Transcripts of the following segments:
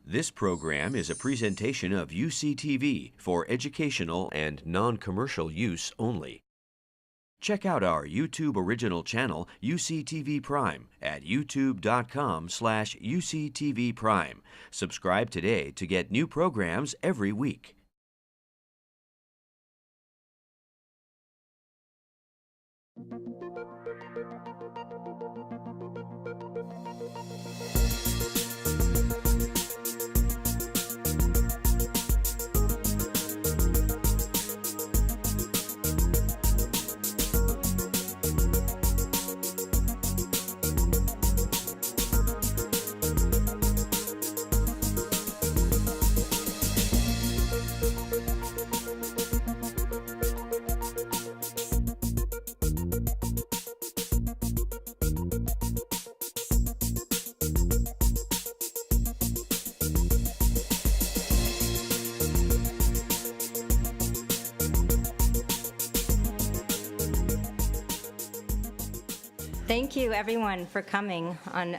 This program is a presentation of UCTV for educational and non-commercial use only. Check out our YouTube original channel, UCTV Prime, at youtube.com/UCTV Prime. Subscribe today to get new programs every week. Thank you, everyone, for coming on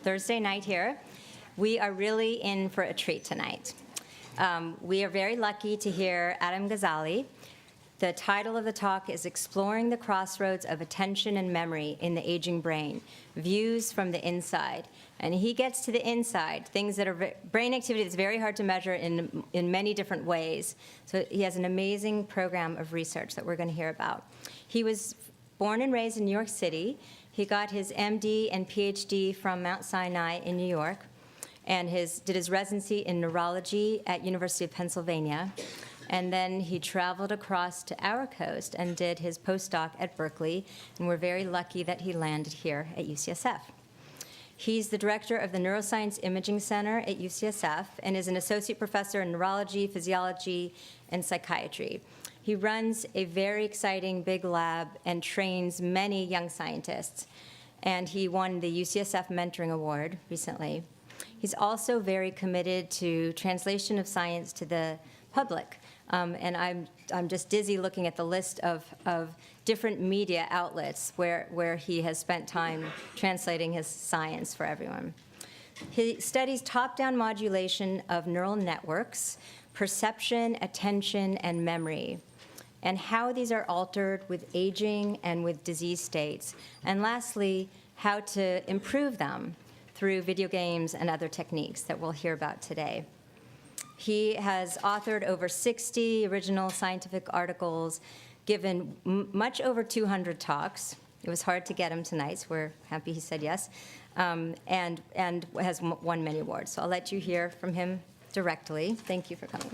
Thursday night here. We are really in for a treat tonight. We are very lucky to hear Adam Ghazali. The title of the talk is Exploring the Crossroads of Attention and Memory in the Aging Brain, Views from the Inside. And he gets to the inside, things that are brain activity that's very hard to measure in many different ways. So he has an amazing program of research that we're going to hear about. He was born and raised in New York City. He got his MD and PhD from Mount Sinai in New York, and did his residency in neurology at University of Pennsylvania. And then he traveled across to our coast and did his postdoc at Berkeley, and we're very lucky that he landed here at UCSF. He's the director of the Neuroscience Imaging Center at UCSF and is an associate professor in neurology, physiology, and psychiatry. He runs a very exciting big lab and trains many young scientists, and he won the UCSF Mentoring Award recently. He's also very committed to translation of science to the public, and I'm just dizzy looking at the list of different media outlets where he has spent time translating his science for everyone. He studies top-down modulation of neural networks, perception, attention, and memory, and how these are altered with aging and with disease states. And lastly, how to improve them through video games and other techniques that we'll hear about today. He has authored over 60 original scientific articles, given much over 200 talks. It was hard to get him tonight, so we're happy he said yes, and has won many awards. So I'll let you hear from him directly. Thank you for coming.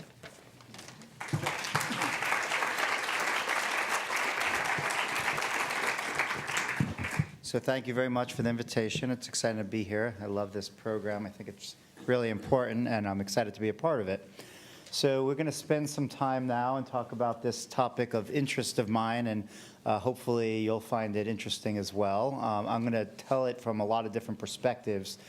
So thank you very much for the invitation. It's exciting to be here. I love this program. I think it's really important, and I'm excited to be a part of it. So we're going to spend some time now and talk about this topic of interest of mine, and hopefully you'll find it interesting as well. I'm going to tell it from a lot of different perspectives.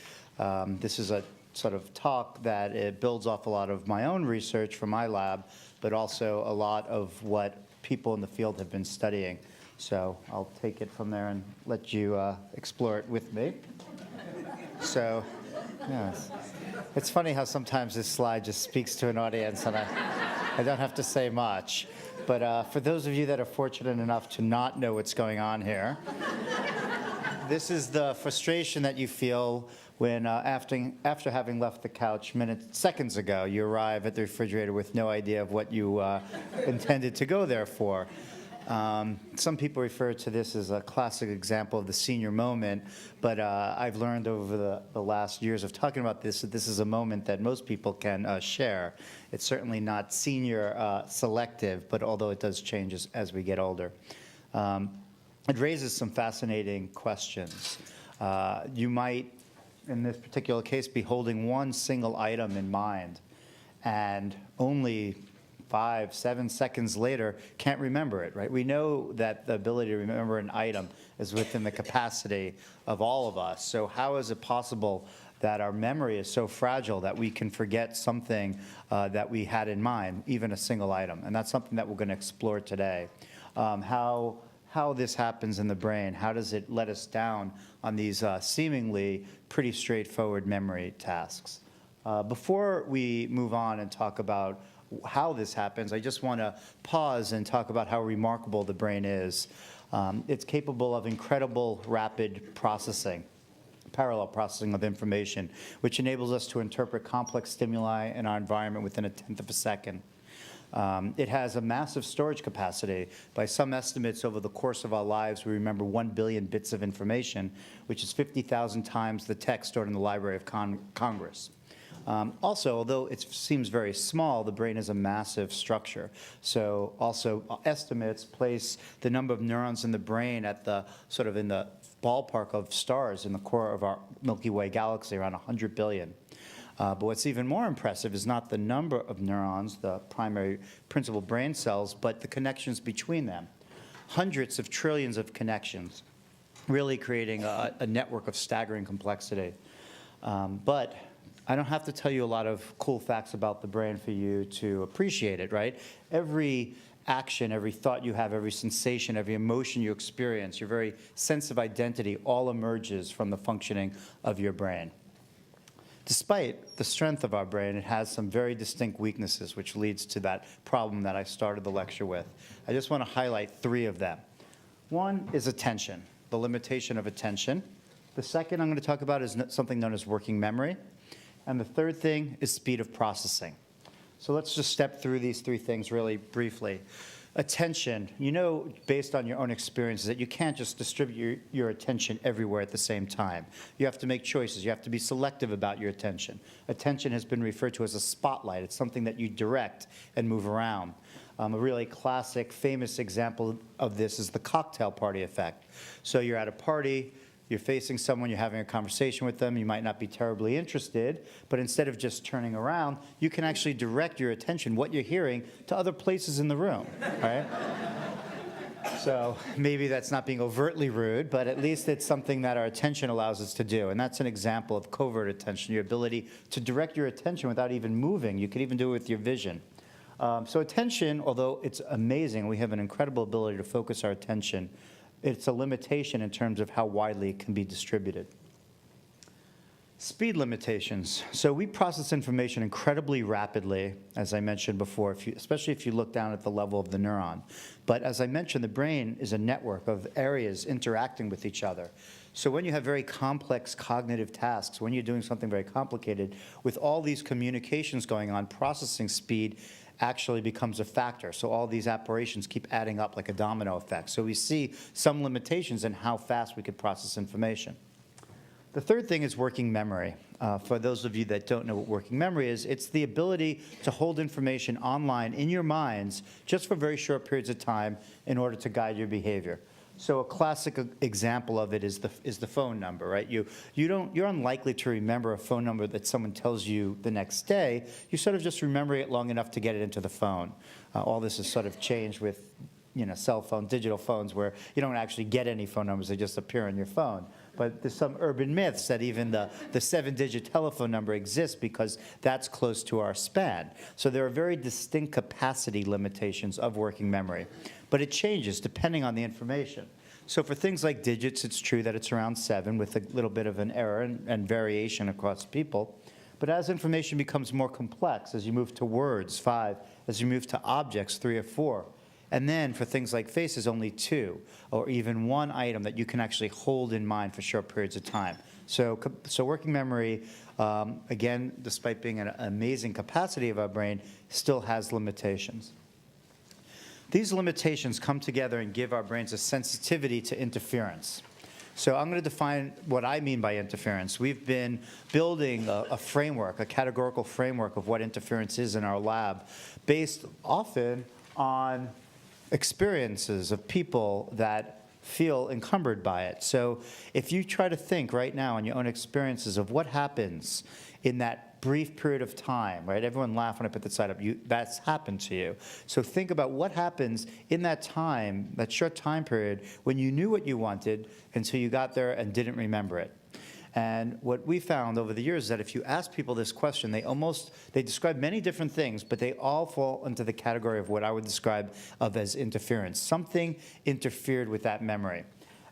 This is a sort of talk that it builds off a lot of my own research from my lab, but also a lot of what people in the field have been studying. So I'll take it from there and let you explore it with me. So, yes. It's funny how sometimes this slide just speaks to an audience and I don't have to say much. But for those of you that are fortunate enough to not know what's going on here, this is the frustration that you feel when after having left the couch seconds ago, you arrive at the refrigerator with no idea of what you intended to go there for. Some people refer to this as a classic example of the senior moment, but I've learned over the last years of talking about this that this is a moment that most people can share. It's certainly not senior selective, but although it does change as we get older. It raises some fascinating questions. You might, in this particular case, be holding one single item in mind, and only 5, 7 seconds later, can't remember it, right? We know that the ability to remember an item is within the capacity of all of us. So how is it possible that our memory is so fragile that we can forget something that we had in mind, even a single item? And that's something that we're going to explore today. How this happens in the brain, how does it let us down on these seemingly pretty straightforward memory tasks? Before we move on and talk about how this happens, I just want to pause and talk about how remarkable the brain is. It's capable of incredible rapid processing, parallel processing of information, which enables us to interpret complex stimuli in our environment within a tenth of a second. It has a massive storage capacity. By some estimates, over the course of our lives, we remember 1 billion bits of information, which is 50,000 times the text stored in the Library of Congress. Also, although it seems very small, the brain is a massive structure. So also estimates place the number of neurons in the brain at the sort of in the ballpark of stars in the core of our Milky Way galaxy, around 100 billion. But what's even more impressive is not the number of neurons, the primary principal brain cells, but the connections between them. Hundreds of trillions of connections, really creating a network of staggering complexity. But I don't have to tell you a lot of cool facts about the brain for you to appreciate it, right? Every action, every thought you have, every sensation, every emotion you experience, your very sense of identity all emerges from the functioning of your brain. Despite the strength of our brain, it has some very distinct weaknesses, which leads to that problem that I started the lecture with. I just want to highlight 3 of them. One is attention, the limitation of attention. The second I'm going to talk about is something known as working memory. And the third thing is speed of processing. So let's just step through these 3 things really briefly. Attention, you know, based on your own experiences, that you can't just distribute your attention everywhere at the same time. You have to make choices. You have to be selective about your attention. Attention has been referred to as a spotlight. It's something that you direct and move around. A really classic, famous example of this is the cocktail party effect. So you're at a party, you're facing someone, you're having a conversation with them, you might not be terribly interested, but instead of just turning around, you can actually direct your attention, what you're hearing, to other places in the room, right? So maybe that's not being overtly rude, but at least it's something that our attention allows us to do. And that's an example of covert attention, your ability to direct your attention without even moving. You can even do it with your vision. So attention, although it's amazing, we have an incredible ability to focus our attention, it's a limitation in terms of how widely it can be distributed. Speed limitations. So we process information incredibly rapidly, as I mentioned before, especially if you look down at the level of the neuron. But as I mentioned, the brain is a network of areas interacting with each other. So when you have very complex cognitive tasks, when you're doing something very complicated, with all these communications going on, processing speed actually becomes a factor. So all these operations keep adding up like a domino effect. So we see some limitations in how fast we could process information. The third thing is working memory. For those of you that don't know what working memory is, it's the ability to hold information online in your minds just for very short periods of time in order to guide your behavior. So a classic example of it is the phone number, right? You're unlikely to remember a phone number that someone tells you the next day. You sort of just remember it long enough to get it into the phone. All this is sort of changed with, cell phone, digital phones, where you don't actually get any phone numbers; they just appear on your phone. But there's some urban myths that even the 7-digit telephone number exists because that's close to our span. So there are very distinct capacity limitations of working memory. But it changes depending on the information. So for things like digits, it's true that it's around 7 with a little bit of an error and variation across people. But as information becomes more complex, as you move to words, 5, as you move to objects, 3 or 4, and then for things like faces, only 2, or even 1 item that you can actually hold in mind for short periods of time. So working memory, again, despite being an amazing capacity of our brain, still has limitations. These limitations come together and give our brains a sensitivity to interference. So I'm going to define what I mean by interference. We've been building a framework, a categorical framework of what interference is in our lab, based often on experiences of people that feel encumbered by it. So if you try to think right now in your own experiences of what happens in that brief period of time, right? Everyone laughed when I put that slide up. That's happened to you. So think about what happens in that time, that short time period, when you knew what you wanted until you got there and didn't remember it. And what we found over the years is that if you ask people this question, they describe many different things, but they all fall into the category of what I would describe as interference. Something interfered with that memory.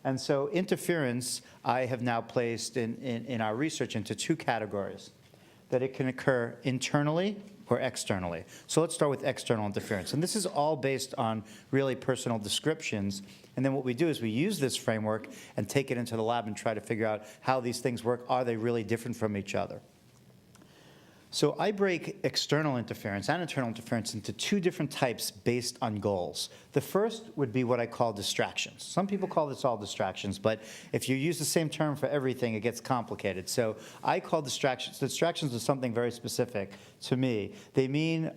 And so interference, I have now placed in our research into 2 categories. that it can occur internally or externally. So let's start with external interference. And this is all based on really personal descriptions. And then what we do is we use this framework and take it into the lab and try to figure out how these things work. Are they really different from each other? So I break external interference and internal interference into two different types based on goals. The first would be what I call distractions. Some people call this all distractions, but if you use the same term for everything, it gets complicated. So I call distractions. Distractions are something very specific to me. They mean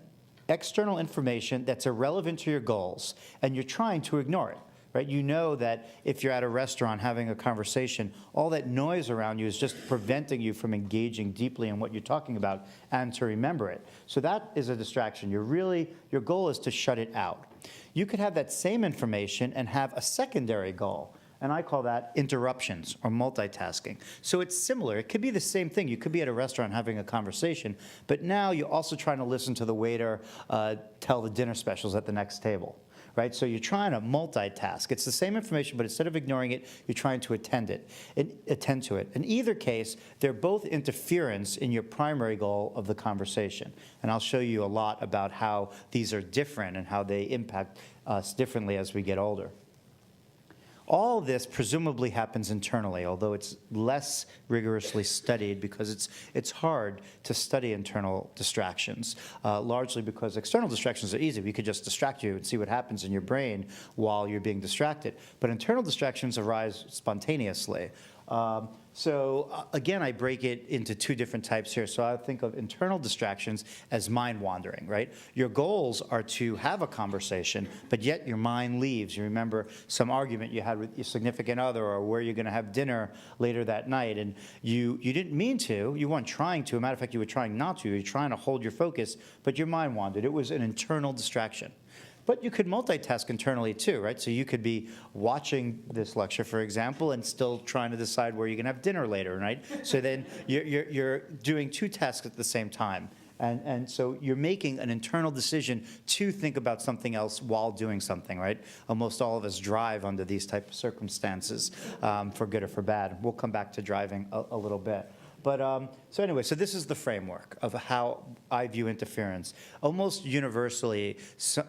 external information that's irrelevant to your goals, and you're trying to ignore it. Right? You know that if you're at a restaurant having a conversation, all that noise around you is just preventing you from engaging deeply in what you're talking about and to remember it. So that is a distraction. Your goal is to shut it out. You could have that same information and have a secondary goal, and I call that interruptions or multitasking. So it's similar. It could be the same thing. You could be at a restaurant having a conversation, but now you're also trying to listen to the waiter tell the dinner specials at the next table. Right? So you're trying to multitask. It's the same information, but instead of ignoring it, you're trying to attend to it. In either case, they're both interference in your primary goal of the conversation. And I'll show you a lot about how these are different and how they impact us differently as we get older. All of this presumably happens internally, although it's less rigorously studied because it's hard to study internal distractions, largely because external distractions are easy. We could just distract you and see what happens in your brain while you're being distracted. But internal distractions arise spontaneously. Again, I break it into two different types here. So I think of internal distractions as mind wandering, right? Your goals are to have a conversation, but yet your mind leaves. You remember some argument you had with your significant other or where you're going to have dinner later that night, and you didn't mean to. You weren't trying to. As a matter of fact, you were trying not to. You were trying to hold your focus, but your mind wandered. It was an internal distraction. But you could multitask internally too, right? So you could be watching this lecture, for example, and still trying to decide where you're going to have dinner later, right? So then you're doing two tasks at the same time. And so you're making an internal decision to think about something else while doing something, right? Almost all of us drive under these type of circumstances, for good or for bad. We'll come back to driving a little bit. But so anyway, so this is the framework of how I view interference. Almost universally,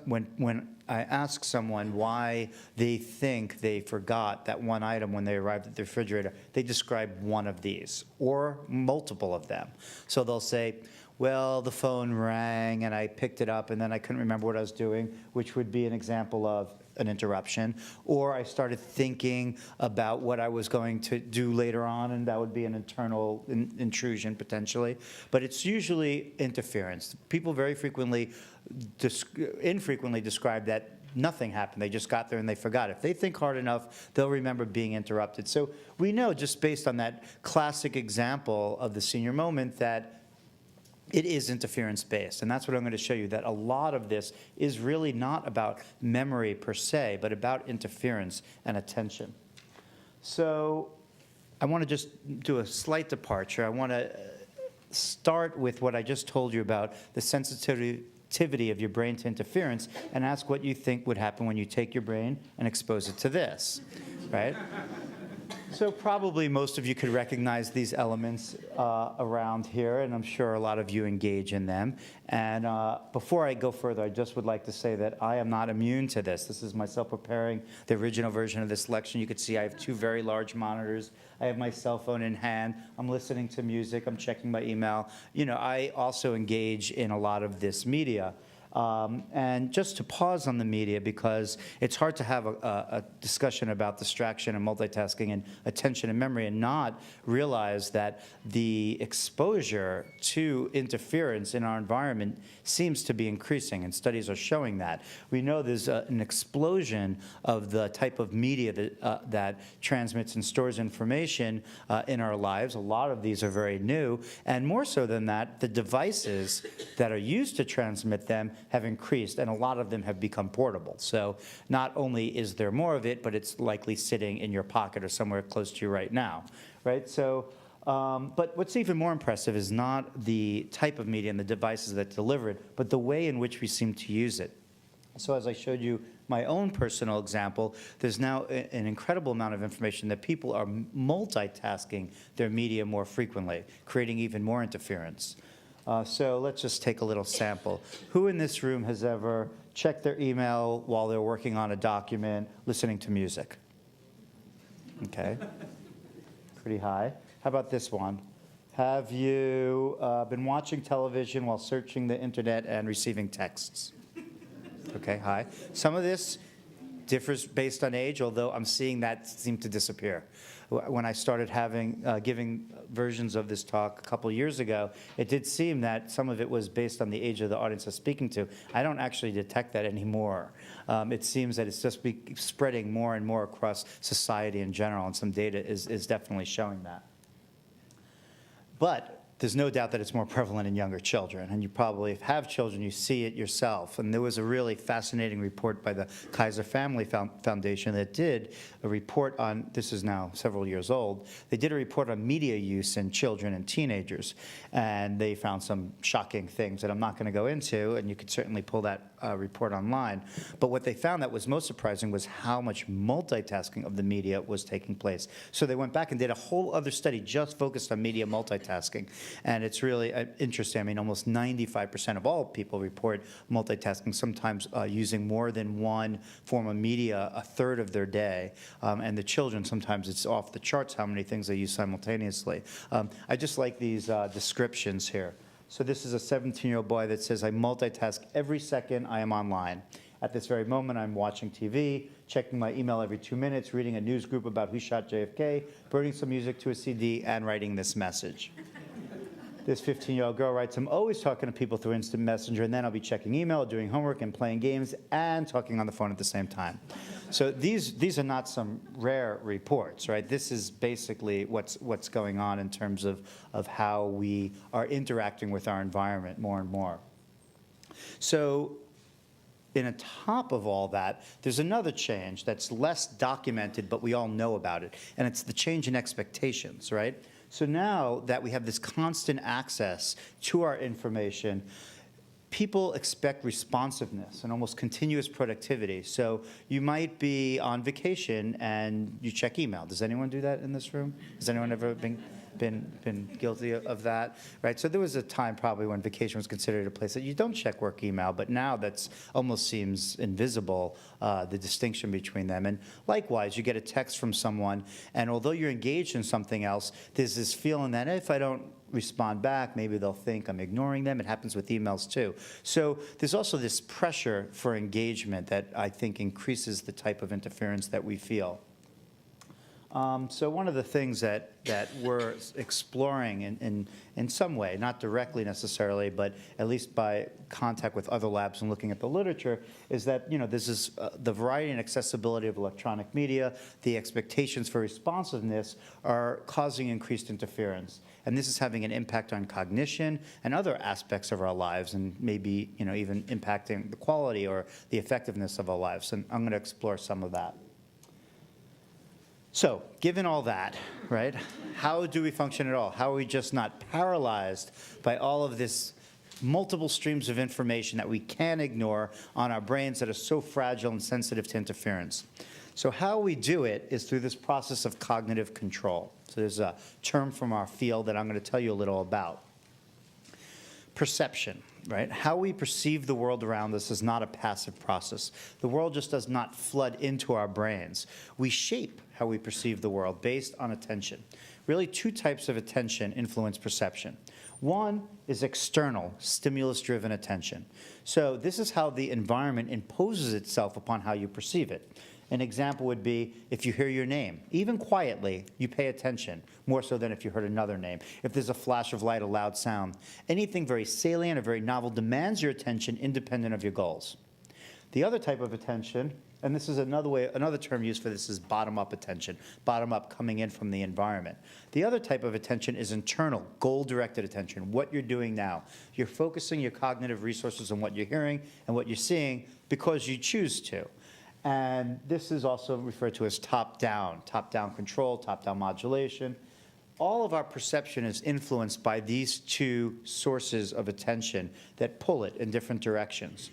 when I ask someone why they think they forgot that one item when they arrived at the refrigerator, they describe one of these or multiple of them. So they'll say, well, the phone rang and I picked it up and then I couldn't remember what I was doing, which would be an example of an interruption. Or I started thinking about what I was going to do later on, and that would be an internal intrusion potentially. But it's usually interference. People very infrequently describe that nothing happened. They just got there and they forgot. If they think hard enough, they'll remember being interrupted. So we know just based on that classic example of the senior moment that it is interference-based, and that's what I'm going to show you, that a lot of this is really not about memory per se, but about interference and attention. So I want to just do a slight departure. I want to start with what I just told you about the sensitivity of your brain to interference and ask what you think would happen when you take your brain and expose it to this, right? So probably most of you could recognize these elements around here, and I'm sure a lot of you engage in them. And before I go further, I just would like to say that I am not immune to this. This is myself preparing the original version of this lecture. You can see I have two very large monitors. I have my cell phone in hand. I'm listening to music. I'm checking my email. You know, I also engage in a lot of this media. And just to pause on the media, because it's hard to have a discussion about distraction and multitasking and attention and memory and not realize that the exposure to interference in our environment seems to be increasing, and studies are showing that. We know there's an explosion of the type of media that transmits and stores information in our lives. A lot of these are very new, and more so than that, the devices that are used to transmit them have increased, and a lot of them have become portable. So not only is there more of it, but it's likely sitting in your pocket or somewhere close to you right now, right? So, but what's even more impressive is not the type of media and the devices that deliver it, but the way in which we seem to use it. So as I showed you my own personal example, there's now an incredible amount of information that people are multitasking their media more frequently, creating even more interference. So let's just take a little sample. Who in this room has ever checked their email while they're working on a document, listening to music? Okay, pretty high. How about this one? Have you been watching television while searching the internet and receiving texts? Okay, high. Some of this differs based on age, although I'm seeing that seem to disappear. When I started giving versions of this talk a couple years ago, it did seem that some of it was based on the age of the audience I was speaking to. I don't actually detect that anymore. It seems that it's just spreading more and more across society in general, and some data is definitely showing that. But there's no doubt that it's more prevalent in younger children, and you probably have children, you see it yourself. And there was a really fascinating report by the Kaiser Family Foundation that did a report on, this is now several years old, they did a report on media use in children and teenagers, and they found some shocking things that I'm not going to go into, and you could certainly pull that report online. But what they found that was most surprising was how much multitasking of the media was taking place. So they went back and did a whole other study just focused on media multitasking. And it's really interesting. I mean, almost 95% of all people report multitasking, sometimes using more than one form of media a third of their day. And the children, sometimes it's off the charts how many things they use simultaneously. I just like these descriptions here. So this is a 17-year-old boy that says, I multitask every second I am online. At this very moment, I'm watching TV, checking my email every 2 minutes, reading a news group about who shot JFK, burning some music to a CD, and writing this message. This 15-year-old girl writes, I'm always talking to people through Instant Messenger, and then I'll be checking email, doing homework, and playing games, and talking on the phone at the same time. So these are not some rare reports, right? This is basically what's going on in terms of how we are interacting with our environment more and more. So on top of all that, there's another change that's less documented, but we all know about it, and it's the change in expectations, right? So now that we have this constant access to our information, people expect responsiveness and almost continuous productivity. So you might be on vacation and you check email. Does anyone do that in this room? Has anyone ever been guilty of that, right? So there was a time probably when vacation was considered a place that you don't check work email, but now that's almost seems invisible, the distinction between them. And likewise, you get a text from someone, and although you're engaged in something else, there's this feeling that if I don't respond back, maybe they'll think I'm ignoring them. It happens with emails too. So there's also this pressure for engagement that I think increases the type of interference that we feel. So one of the things that we're exploring in some way, not directly necessarily, but at least by contact with other labs and looking at the literature, is that this is the variety and accessibility of electronic media, the expectations for responsiveness are causing increased interference. And this is having an impact on cognition and other aspects of our lives, and maybe even impacting the quality or the effectiveness of our lives. And I'm going to explore some of that. So, given all that, right, how do we function at all? How are we just not paralyzed by all of this multiple streams of information that we can't ignore on our brains that are so fragile and sensitive to interference? So how we do it is through this process of cognitive control. So there's a term from our field that I'm going to tell you a little about. Perception, right? How we perceive the world around us is not a passive process. The world just does not flood into our brains. We shape how we perceive the world based on attention. Really, two types of attention influence perception. One is external, stimulus-driven attention. So this is how the environment imposes itself upon how you perceive it. An example would be if you hear your name, even quietly, you pay attention, more so than if you heard another name. If there's a flash of light, a loud sound, anything very salient or very novel demands your attention independent of your goals. The other type of attention, and this is another term used for this is bottom-up attention, bottom-up coming in from the environment. The other type of attention is internal, goal-directed attention, what you're doing now. You're focusing your cognitive resources on what you're hearing and what you're seeing because you choose to. And this is also referred to as top-down control, top-down modulation. All of our perception is influenced by these two sources of attention that pull it in different directions.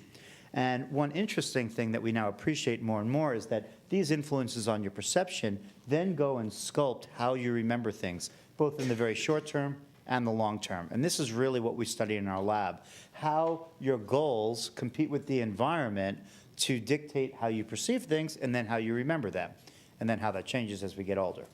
And one interesting thing that we now appreciate more and more is that these influences on your perception then go and sculpt how you remember things, both in the very short term and the long term. And this is really what we study in our lab, how your goals compete with the environment to dictate how you perceive things and then how you remember them, and then how that changes as we get older.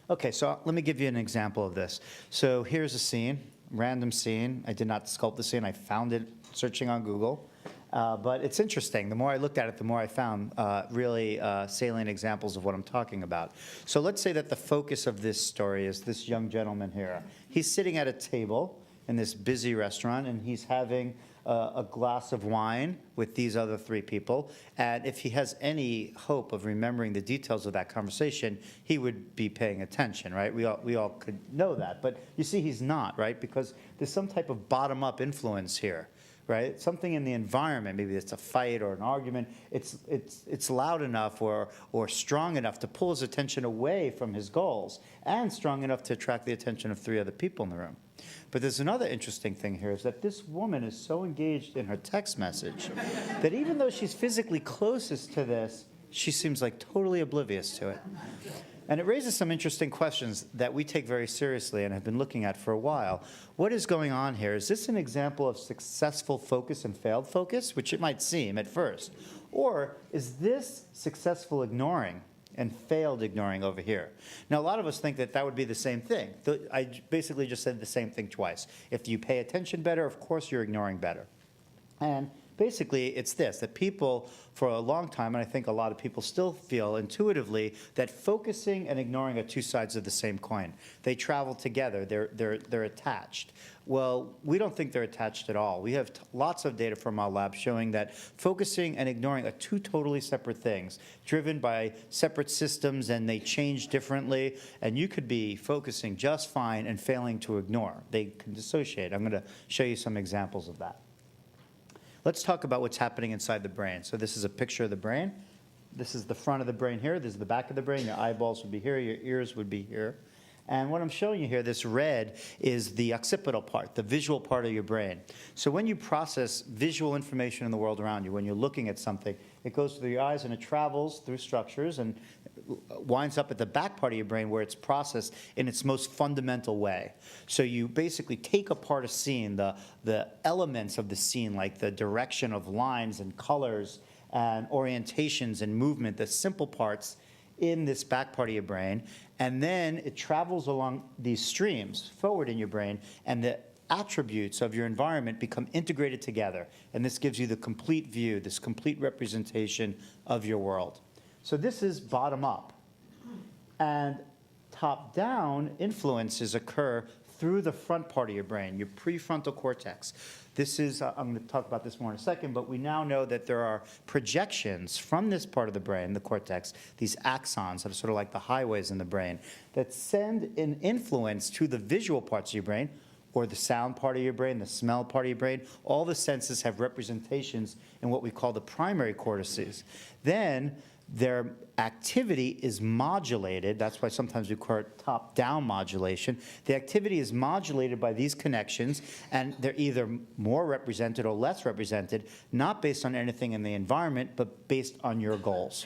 Okay, so let me give you an example of this. So here's a scene, random scene. I did not sculpt the scene. I found it searching on Google. But it's interesting. The more I looked at it, the more I found really salient examples of what I'm talking about. So let's say that the focus of this story is this young gentleman here. He's sitting at a table in this busy restaurant, and he's having a glass of wine with these other three people. And if he has any hope of remembering the details of that conversation, he would be paying attention, right? We all could know that. But you see, he's not, right? Because there's some type of bottom-up influence here, right? Something in the environment, maybe it's a fight or an argument, it's loud enough or strong enough to pull his attention away from his goals, and strong enough to attract the attention of three other people in the room. But there's another interesting thing here, is that this woman is so engaged in her text message that even though she's physically closest to this, she seems like totally oblivious to it. And it raises some interesting questions that we take very seriously and have been looking at for a while. What is going on here? Is this an example of successful focus and failed focus, which it might seem at first? Or is this successful ignoring and failed ignoring over here? Now, a lot of us think that that would be the same thing. I basically just said the same thing twice. If you pay attention better, of course you're ignoring better. And basically, it's this, that people for a long time, and I think a lot of people still feel intuitively, that focusing and ignoring are two sides of the same coin. They travel together. They're attached. Well, we don't think they're attached at all. We have lots of data from our lab showing that focusing and ignoring are two totally separate things, driven by separate systems, and they change differently. And you could be focusing just fine and failing to ignore. They can dissociate. I'm going to show you some examples of that. Let's talk about what's happening inside the brain. So this is a picture of the brain. This is the front of the brain here. This is the back of the brain. Your eyeballs would be here. Your ears would be here. And what I'm showing you here, this red, is the occipital part, the visual part of your brain. So when you process visual information in the world around you, when you're looking at something, it goes through your eyes and it travels through structures and winds up at the back part of your brain where it's processed in its most fundamental way. So you basically take apart a scene, the elements of the scene, like the direction of lines and colors and orientations and movement, the simple parts in this back part of your brain, and then it travels along these streams forward in your brain, and the attributes of your environment become integrated together. And this gives you the complete view, this complete representation of your world. So this is bottom up. And top down influences occur through the front part of your brain, your prefrontal cortex. This is, I'm going to talk about this more in a second, but we now know that there are projections from this part of the brain, the cortex, these axons that are sort of like the highways in the brain, that send an influence to the visual parts of your brain, or the sound part of your brain, the smell part of your brain. All the senses have representations in what we call the primary cortices. Then their activity is modulated. That's why sometimes we call it top-down modulation. The activity is modulated by these connections, and they're either more represented or less represented, not based on anything in the environment, but based on your goals.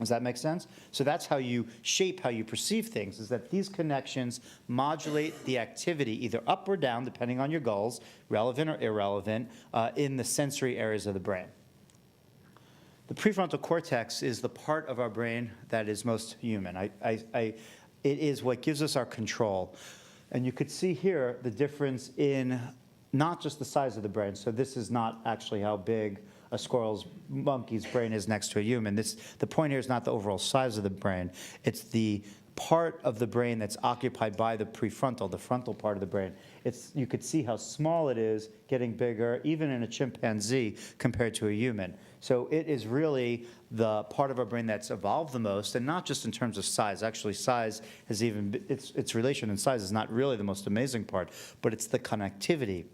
Does that make sense? So that's how you shape how you perceive things, is that these connections modulate the activity either up or down, depending on your goals, relevant or irrelevant, in the sensory areas of the brain. The prefrontal cortex is the part of our brain that is most human. It is what gives us our control. And you could see here the difference in not just the size of the brain. So this is not actually how big a monkey's brain is next to a human. The point here is not the overall size of the brain. It's the part of the brain that's occupied by the prefrontal, the frontal part of the brain. You could see how small it is, getting bigger, even in a chimpanzee compared to a human. So it is really the part of our brain that's evolved the most, and not just in terms of size. Actually, size has its relation in size is not really the most amazing part, but it's the connectivity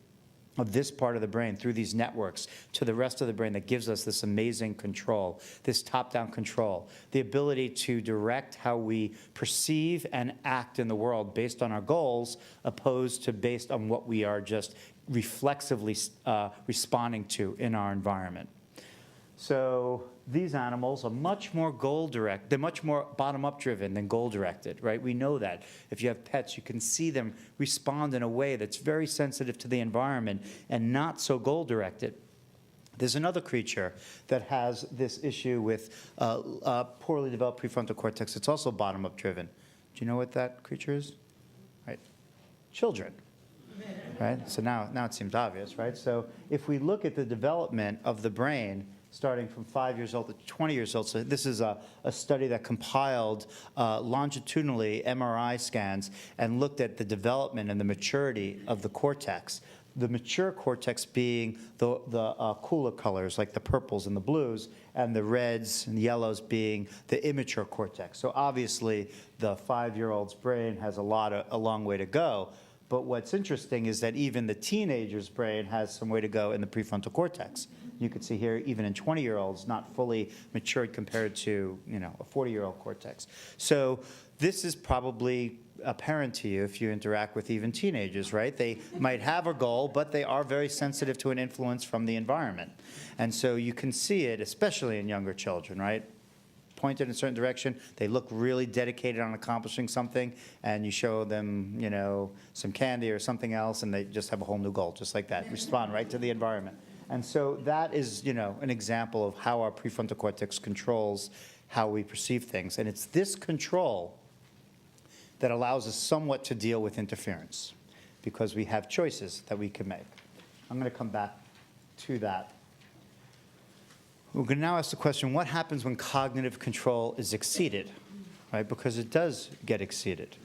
of this part of the brain through these networks to the rest of the brain that gives us this amazing control, this top-down control, the ability to direct how we perceive and act in the world based on our goals, opposed to based on what we are just reflexively responding to in our environment. So these animals are much more goal-directed. They're much more bottom-up driven than goal-directed, right? We know that. If you have pets, you can see them respond in a way that's very sensitive to the environment and not so goal-directed. There's another creature that has this issue with poorly developed prefrontal cortex. It's also bottom-up driven. Do you know what that creature is? Right? Children. Right? So now it seems obvious, right? So if we look at the development of the brain, starting from 5 years old to 20 years old. So this is a study that compiled longitudinally MRI scans and looked at the development and the maturity of the cortex. The mature cortex being the cooler colors, like the purples and the blues, and the reds and yellows being the immature cortex. So obviously, the 5-year-old's brain has a long way to go. But what's interesting is that even the teenager's brain has some way to go in the prefrontal cortex. You can see here, even in 20-year-olds, not fully matured compared to, a 40-year-old cortex. So this is probably apparent to you if you interact with even teenagers, right? They might have a goal, but they are very sensitive to an influence from the environment. And so you can see it, especially in younger children, right? Pointed in a certain direction, they look really dedicated on accomplishing something, and you show them, some candy or something else, and they just have a whole new goal, just like that, respond right to the environment. And so that is, an example of how our prefrontal cortex controls how we perceive things. And it's this control that allows us somewhat to deal with interference, because we have choices that we can make. I'm going to come back to that. We're going to now ask the question, what happens when cognitive control is exceeded, right? Because it does get exceeded.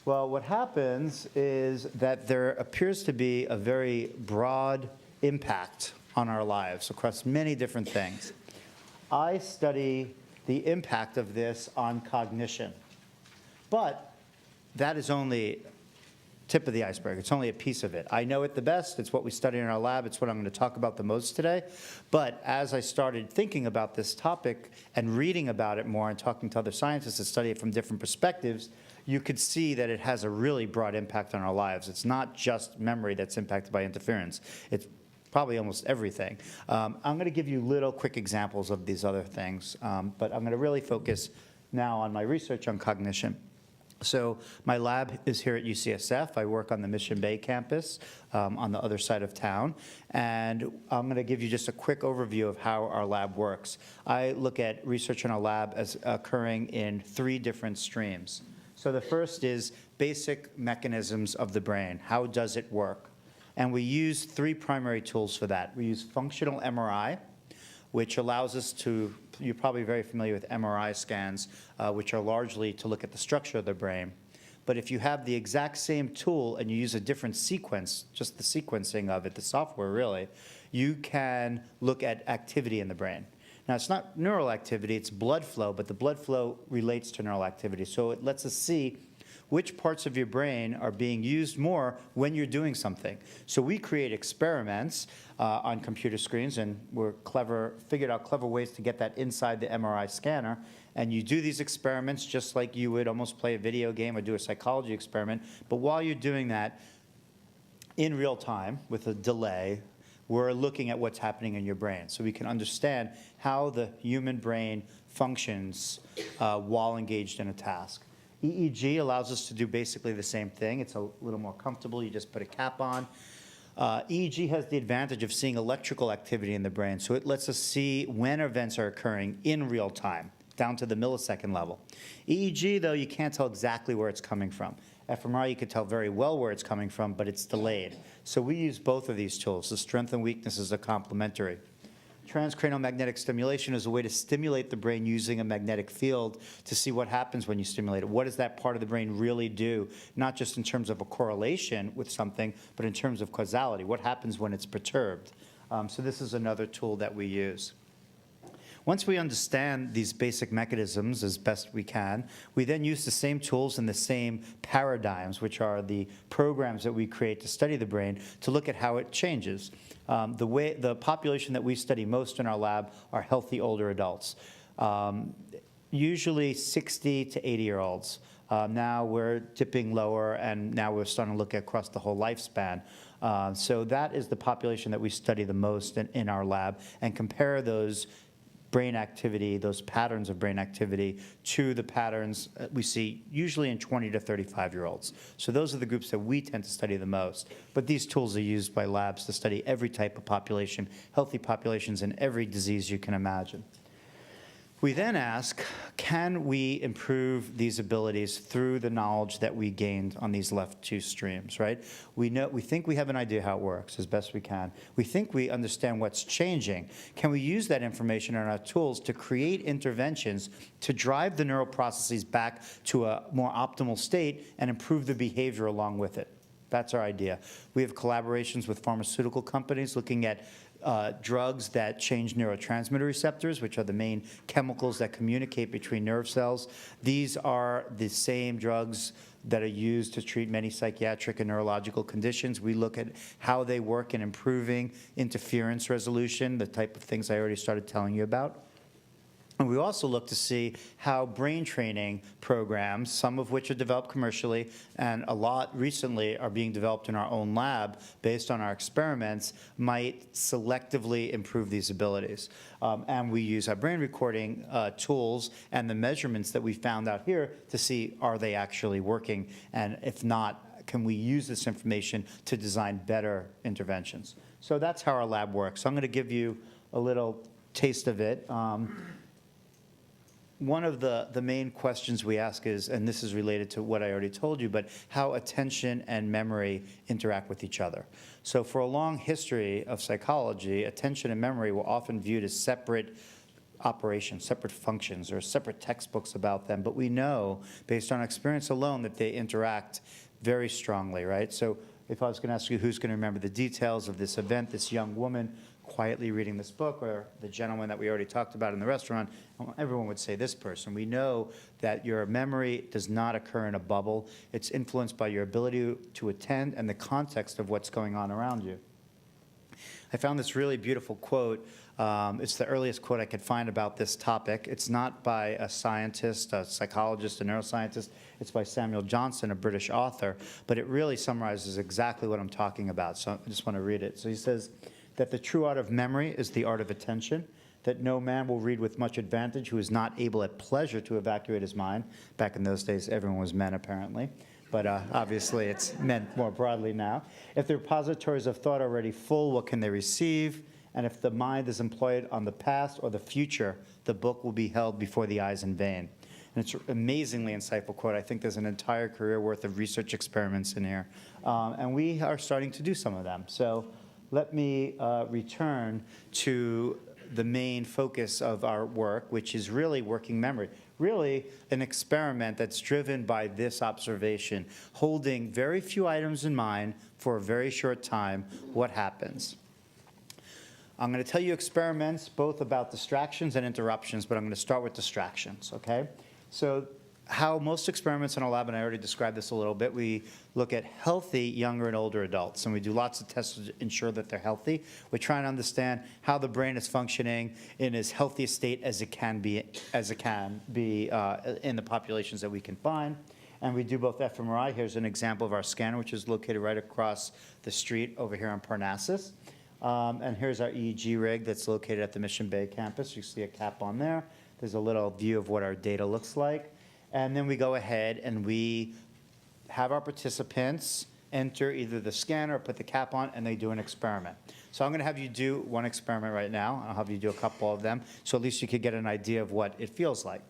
Well, what happens is that there appears to be a very broad impact on our lives across many different things. I study the impact of this on cognition, but that is only tip of the iceberg. It's only a piece of it. I know it the best. It's what we study in our lab. It's what I'm going to talk about the most today. But as I started thinking about this topic and reading about it more and talking to other scientists that study it from different perspectives, you could see that it has a really broad impact on our lives. It's not just memory that's impacted by interference. It's probably almost everything. I'm going to give you little quick examples of these other things, but I'm going to really focus now on my research on cognition. So my lab is here at UCSF. I work on the Mission Bay campus on the other side of town. And I'm going to give you just a quick overview of how our lab works. I look at research in our lab as occurring in 3 different streams. So the first is basic mechanisms of the brain. How does it work? And we use 3 primary tools for that. We use functional MRI, which allows us to, you're probably very familiar with MRI scans, which are largely to look at the structure of the brain. But if you have the exact same tool and you use a different sequence, just the sequencing of it, the software really, you can look at activity in the brain. Now, it's not neural activity, it's blood flow, but the blood flow relates to neural activity. So it lets us see which parts of your brain are being used more when you're doing something. So we create experiments on computer screens, and figured out clever ways to get that inside the MRI scanner. And you do these experiments just like you would almost play a video game or do a psychology experiment. But while you're doing that, in real time, with a delay, we're looking at what's happening in your brain. So we can understand how the human brain functions while engaged in a task. EEG allows us to do basically the same thing. It's a little more comfortable. You just put a cap on. EEG has the advantage of seeing electrical activity in the brain, so it lets us see when events are occurring in real time, down to the millisecond level. EEG, though, you can't tell exactly where it's coming from. fMRI, you can tell very well where it's coming from, but it's delayed. So we use both of these tools. The strengths and weaknesses are complementary. Transcranial magnetic stimulation is a way to stimulate the brain using a magnetic field to see what happens when you stimulate it. What does that part of the brain really do? Not just in terms of a correlation with something, but in terms of causality. What happens when it's perturbed? So this is another tool that we use. Once we understand these basic mechanisms as best we can, we then use the same tools and the same paradigms, which are the programs that we create to study the brain, to look at how it changes. The population that we study most in our lab are healthy older adults, usually 60 to 80-year-olds. Now we're dipping lower, and now we're starting to look across the whole lifespan. So that is the population that we study the most in our lab, and compare those brain activity, those patterns of brain activity, to the patterns we see usually in 20 to 35-year-olds. So those are the groups that we tend to study the most. But these tools are used by labs to study every type of population, healthy populations in every disease you can imagine. We then ask, can we improve these abilities through the knowledge that we gained on these left two streams, right? We think we have an idea how it works as best we can. We think we understand what's changing. Can we use that information in our tools to create interventions to drive the neural processes back to a more optimal state and improve the behavior along with it? That's our idea. We have collaborations with pharmaceutical companies looking at drugs that change neurotransmitter receptors, which are the main chemicals that communicate between nerve cells. These are the same drugs that are used to treat many psychiatric and neurological conditions. We look at how they work in improving interference resolution, the type of things I already started telling you about. And we also look to see how brain training programs, some of which are developed commercially, and a lot recently are being developed in our own lab based on our experiments, might selectively improve these abilities. And we use our brain recording tools and the measurements that we found out here to see, are they actually working? And if not, can we use this information to design better interventions? So that's how our lab works. So I'm going to give you a little taste of it. One of the main questions we ask is, and this is related to what I already told you, but how attention and memory interact with each other. So for a long history of psychology, attention and memory were often viewed as separate operations, separate functions, or separate textbooks about them. But we know, based on experience alone, that they interact very strongly, right? So if I was going to ask you who's going to remember the details of this event, this young woman quietly reading this book, or the gentleman that we already talked about in the restaurant, everyone would say this person. We know that your memory does not occur in a bubble. It's influenced by your ability to attend and the context of what's going on around you. I found this really beautiful quote. It's the earliest quote I could find about this topic. It's not by a scientist, a psychologist, a neuroscientist. It's by Samuel Johnson, a British author. But it really summarizes exactly what I'm talking about. So I just want to read it. So he says that the true art of memory is the art of attention, that no man will read with much advantage who is not able at pleasure to evacuate his mind. Back in those days, everyone was men, apparently. But obviously, it's meant more broadly now. If the repositories of thought are already full, what can they receive? And if the mind is employed on the past or the future, the book will be held before the eyes in vain. And it's an amazingly insightful quote. I think there's an entire career worth of research experiments in here. And we are starting to do some of them. So let me return to the main focus of our work, which is really working memory. Really an experiment that's driven by this observation, holding very few items in mind for a very short time, what happens? I'm going to tell you experiments both about distractions and interruptions, but I'm going to start with distractions, okay? So how most experiments in our lab, and I already described this a little bit, we look at healthy younger and older adults, and we do lots of tests to ensure that they're healthy. We're trying to understand how the brain is functioning in as healthy a state as it can be in the populations that we can find. And we do both fMRI. Here's an example of our scanner, which is located right across the street over here on Parnassus. And here's our EEG rig that's located at the Mission Bay campus. You see a cap on there. There's a little view of what our data looks like. And then we go ahead and we have our participants enter either the scanner or put the cap on, and they do an experiment. So I'm going to have you do one experiment right now. I'll have you do a couple of them, so at least you could get an idea of what it feels like.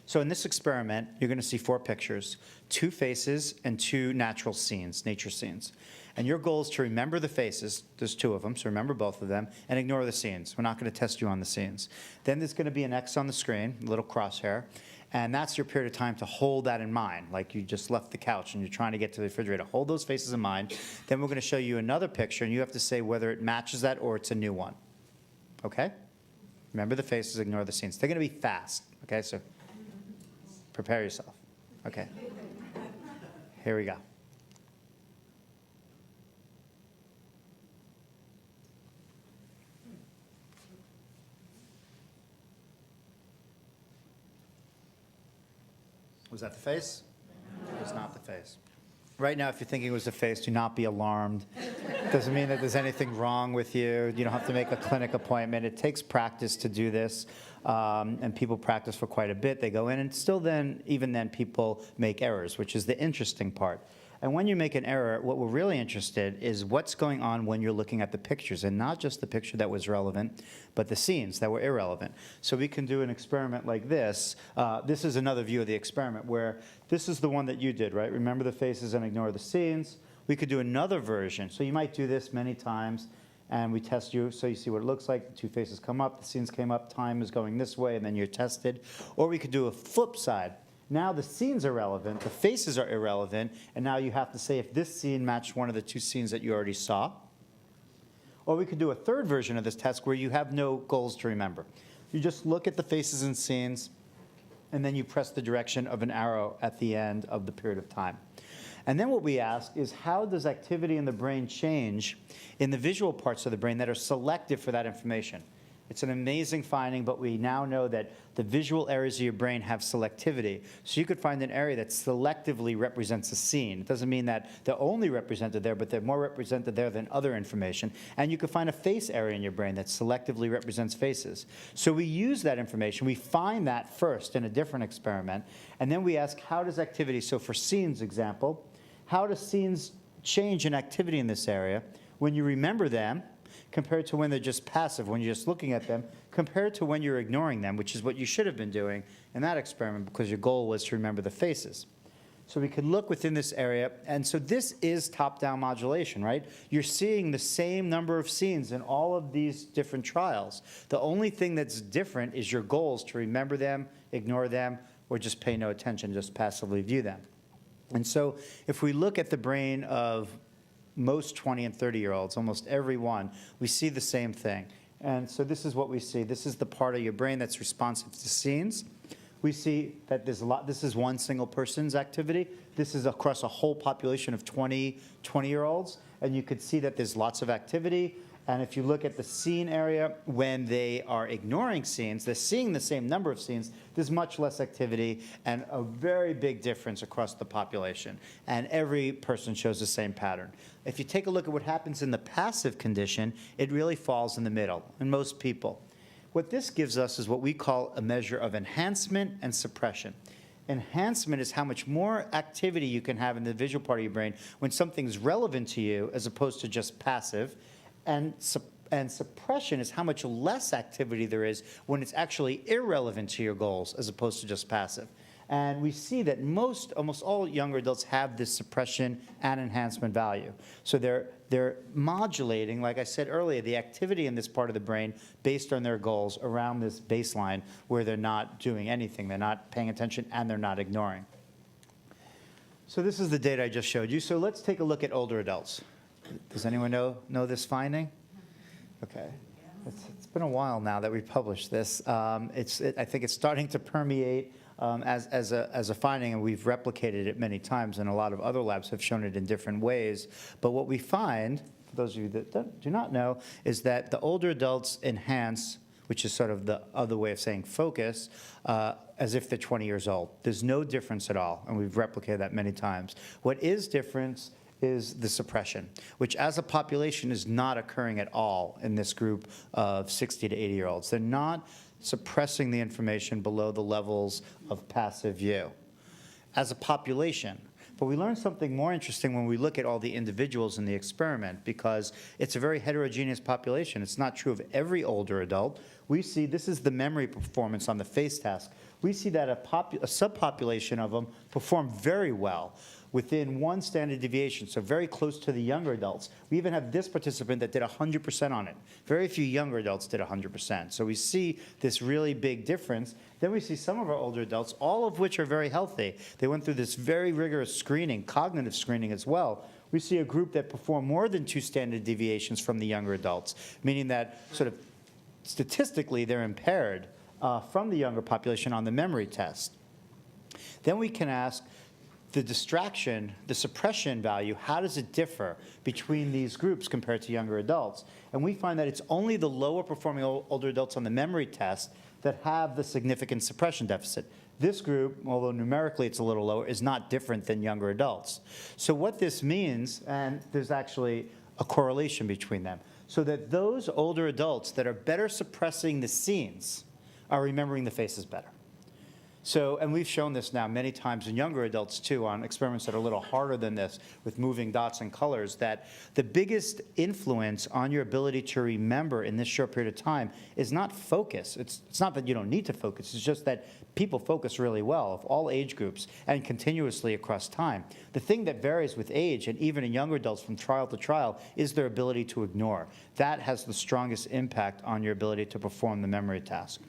So in this experiment, you're going to see 4 pictures, 2 faces and 2 natural scenes, nature scenes. And your goal is to remember the faces. There's 2 of them, so remember both of them, and ignore the scenes. We're not going to test you on the scenes. Then there's going to be an X on the screen, a little crosshair, and that's your period of time to hold that in mind, like you just left the couch and you're trying to get to the refrigerator. Hold those faces in mind. Then we're going to show you another picture, and you have to say whether it matches that or it's a new one. Okay? Remember the faces, ignore the scenes. They're going to be fast, okay? So prepare yourself. Okay. Here we go. Was that the face? It was not the face. Right now, if you're thinking it was the face, do not be alarmed. Doesn't mean that there's anything wrong with you. You don't have to make a clinic appointment. It takes practice to do this, and people practice for quite a bit. They go in, and still then, even then, people make errors, which is the interesting part. And when you make an error, what we're really interested is what's going on when you're looking at the pictures, and not just the picture that was relevant, but the scenes that were irrelevant. So we can do an experiment like this. This is another view of the experiment where this is the one that you did, right? Remember the faces and ignore the scenes. We could do another version. So you might do this many times, and we test you, so you see what it looks like. The two faces come up, the scenes came up, time is going this way, and then you're tested. Or we could do a flip side. Now the scenes are relevant, the faces are irrelevant, and now you have to say if this scene matched one of the two scenes that you already saw. Or we could do a third version of this test where you have no goals to remember. You just look at the faces and scenes, and then you press the direction of an arrow at the end of the period of time. And then what we ask is, how does activity in the brain change in the visual parts of the brain that are selective for that information? It's an amazing finding, but we now know that the visual areas of your brain have selectivity. So you could find an area that selectively represents a scene. It doesn't mean that they're only represented there, but they're more represented there than other information. And you could find a face area in your brain that selectively represents faces. So we use that information. We find that first in a different experiment. And then we ask, how does activity, so for scenes example, how do scenes change in activity in this area when you remember them compared to when they're just passive, when you're just looking at them, compared to when you're ignoring them, which is what you should have been doing in that experiment because your goal was to remember the faces. So we could look within this area, and so this is top-down modulation, right? You're seeing the same number of scenes in all of these different trials. The only thing that's different is your goals to remember them, ignore them, or just pay no attention, just passively view them. And so if we look at the brain of most 20 and 30-year-olds, almost every one, we see the same thing. And so this is what we see. This is the part of your brain that's responsive to scenes. We see that there's a lot. This is one single person's activity. This is across a whole population of 20-year-olds. And you could see that there's lots of activity. And if you look at the scene area, when they are ignoring scenes, they're seeing the same number of scenes, there's much less activity and a very big difference across the population. And every person shows the same pattern. If you take a look at what happens in the passive condition, it really falls in the middle in most people. What this gives us is what we call a measure of enhancement and suppression. Enhancement is how much more activity you can have in the visual part of your brain when something's relevant to you as opposed to just passive. And suppression is how much less activity there is when it's actually irrelevant to your goals as opposed to just passive. And we see that almost all younger adults have this suppression and enhancement value. So they're modulating, like I said earlier, the activity in this part of the brain based on their goals around this baseline where they're not doing anything. They're not paying attention and they're not ignoring. So this is the data I just showed you. So let's take a look at older adults. Does anyone know this finding? Okay. It's been a while now that we've published this. I think it's starting to permeate as a finding, and we've replicated it many times, and a lot of other labs have shown it in different ways. But what we find, for those of you that do not know, is that the older adults enhance, which is sort of the other way of saying focus, as if they're 20 years old. There's no difference at all, and we've replicated that many times. What is different is the suppression, which as a population is not occurring at all in this group of 60 to 80-year-olds. They're not suppressing the information below the levels of passive view as a population. But we learned something more interesting when we look at all the individuals in the experiment, because it's a very heterogeneous population. It's not true of every older adult. We see, this is the memory performance on the face task. We see that a subpopulation of them perform very well within one standard deviation, so very close to the younger adults. We even have this participant that did 100% on it. Very few younger adults did 100%. So we see this really big difference. Then we see some of our older adults, all of which are very healthy. They went through this very rigorous screening, cognitive screening as well. We see a group that performed more than 2 standard deviations from the younger adults, meaning that sort of statistically they're impaired from the younger population on the memory test. Then we can ask, the distraction, the suppression value, how does it differ between these groups compared to younger adults? And we find that it's only the lower performing older adults on the memory test that have the significant suppression deficit. This group, although numerically it's a little lower, is not different than younger adults. So what this means, and there's actually a correlation between them, so that those older adults that are better suppressing the scenes are remembering the faces better. So, and we've shown this now many times in younger adults too, on experiments that are a little harder than this with moving dots and colors, that the biggest influence on your ability to remember in this short period of time is not focus. It's not that you don't need to focus, it's just that people focus really well of all age groups and continuously across time. The thing that varies with age, and even in younger adults from trial to trial, is their ability to ignore. That has the strongest impact on your ability to perform the memory task.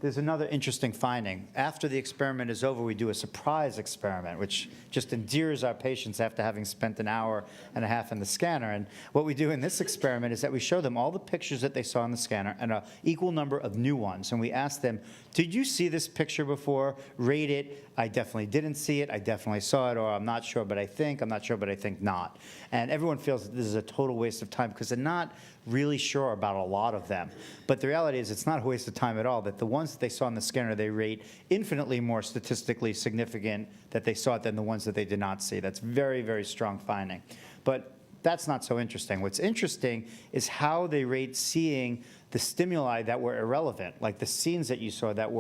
There's another interesting finding. After the experiment is over, we do a surprise experiment, which just endears our patients after having spent an hour and a half in the scanner. And what we do in this experiment is that we show them all the pictures that they saw in the scanner and an equal number of new ones. And we ask them, did you see this picture before? Rate it. I definitely didn't see it. I definitely saw it. Or I'm not sure, but I think. I'm not sure, but I think not. And everyone feels that this is a total waste of time because they're not really sure about a lot of them. But the reality is it's not a waste of time at all, that the ones that they saw in the scanner, they rate infinitely more statistically significant that they saw it than the ones that they did not see. That's very, very strong finding. But that's not so interesting. What's interesting is how they rate seeing the stimuli that were irrelevant, like the scenes that you saw that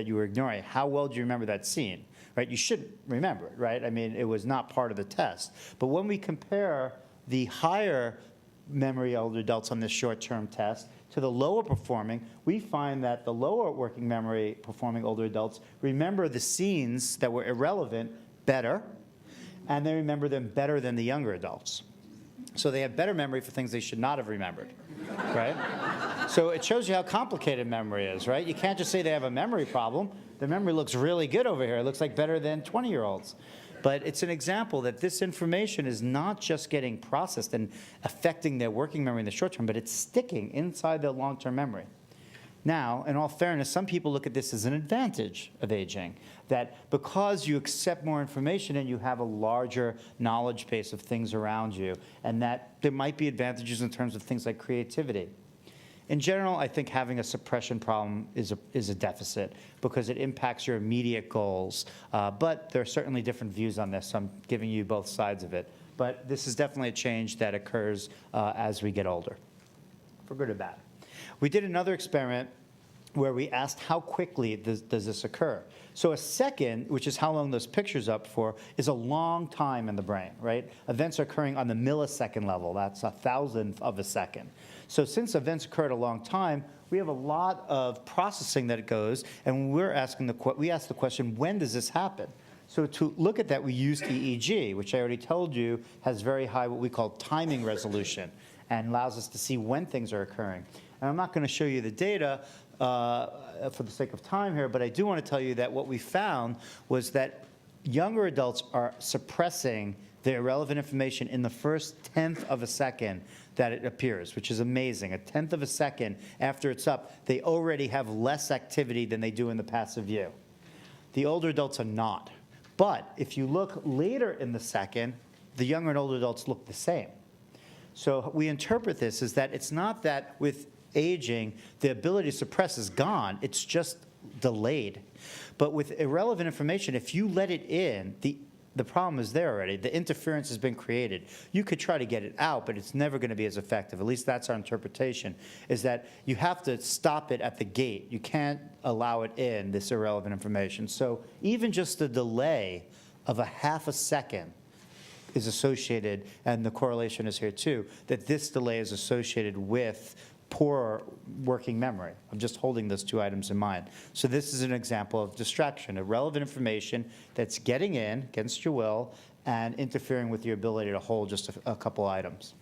you were ignoring. How well do you remember that scene? Right? You should remember it, right? I mean, it was not part of the test. But when we compare the higher memory older adults on this short-term test to the lower performing, we find that the lower working memory performing older adults remember the scenes that were irrelevant better, and they remember them better than the younger adults. So they have better memory for things they should not have remembered, right? So it shows you how complicated memory is, right? You can't just say they have a memory problem. The memory looks really good over here. It looks like better than 20-year-olds. But it's an example that this information is not just getting processed and affecting their working memory in the short term, but it's sticking inside their long-term memory. Now, in all fairness, some people look at this as an advantage of aging, that because you accept more information and you have a larger knowledge base of things around you, and that there might be advantages in terms of things like creativity. In general, I think having a suppression problem is a deficit because it impacts your immediate goals. But there are certainly different views on this, so I'm giving you both sides of it. But this is definitely a change that occurs as we get older, for good or bad. We did another experiment where we asked how quickly does this occur. So a second, which is how long those pictures up for, is a long time in the brain, right? Events are occurring on the millisecond level. That's 1,000th of a second. So since events occur at a long time, we have a lot of processing that it goes, and we ask the question, when does this happen? So to look at that, we used EEG, which I already told you has very high what we call timing resolution and allows us to see when things are occurring. And I'm not going to show you the data for the sake of time here, but I do want to tell you that what we found was that younger adults are suppressing the irrelevant information in the first 1/10 of a second that it appears, which is amazing. 1/10 of a second after it's up, they already have less activity than they do in the passive view. The older adults are not. But if you look later in the second, the younger and older adults look the same. So we interpret this as that it's not that with aging, the ability to suppress is gone, it's just delayed. But with irrelevant information, if you let it in, the problem is there already. The interference has been created. You could try to get it out, but it's never going to be as effective. At least that's our interpretation, is that you have to stop it at the gate. You can't allow it in, this irrelevant information. So even just the delay of a half a second is associated, and the correlation is here too, that this delay is associated with poor working memory. I'm just holding those two items in mind. So this is an example of distraction, irrelevant information that's getting in against your will and interfering with your ability to hold just a couple items.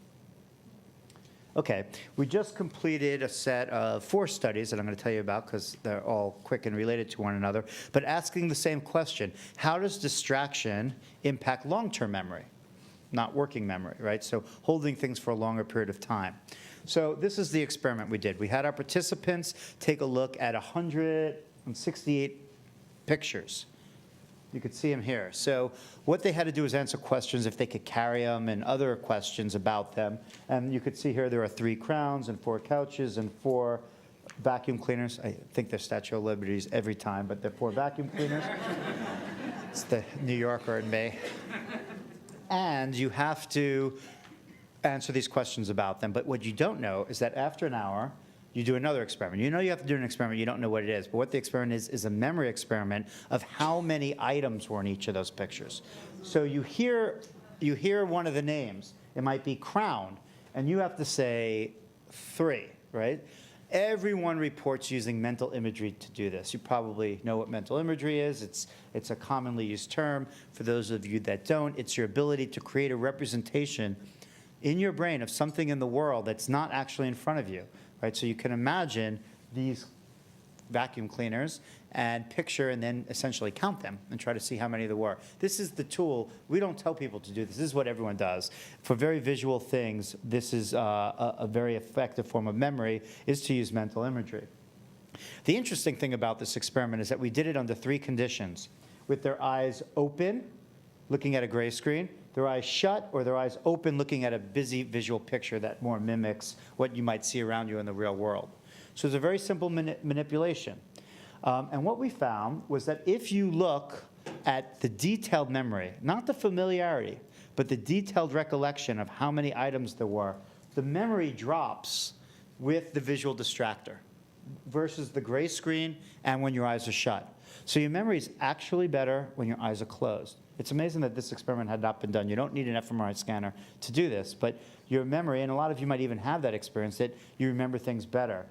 Okay, we just completed a set of 4 studies that I'm going to tell you about because they're all quick and related to one another, but asking the same question: how does distraction impact long-term memory, not working memory, right? So holding things for a longer period of time. So this is the experiment we did. We had our participants take a look at 168 pictures. You could see them here. So what they had to do was answer questions if they could carry them and other questions about them. And you could see here there are 3 crowns and 4 couches and 4 vacuum cleaners. I think they're Statue of Liberties every time, but they're 4 vacuum cleaners. It's the New Yorker in me. And you have to answer these questions about them. But what you don't know is that after an hour, you do another experiment. You know you have to do an experiment. You don't know what it is. But what the experiment is a memory experiment of how many items were in each of those pictures. So you hear one of the names. It might be crown. And you have to say 3, right? Everyone reports using mental imagery to do this. You probably know what mental imagery is. It's a commonly used term. For those of you that don't, it's your ability to create a representation in your brain of something in the world that's not actually in front of you, right? So you can imagine these vacuum cleaners and picture and then essentially count them and try to see how many there were. This is the tool. We don't tell people to do this. This is what everyone does. For very visual things, this is a very effective form of memory, is to use mental imagery. The interesting thing about this experiment is that we did it under 3 conditions: with their eyes open, looking at a gray screen, their eyes shut, or their eyes open, looking at a busy visual picture that more mimics what you might see around you in the real world. So it's a very simple manipulation. And what we found was that if you look at the detailed memory, not the familiarity, but the detailed recollection of how many items there were, the memory drops with the visual distractor versus the gray screen and when your eyes are shut. So your memory is actually better when your eyes are closed. It's amazing that this experiment had not been done. You don't need an fMRI scanner to do this, but your memory, and a lot of you might even have that experience, that you remember things better.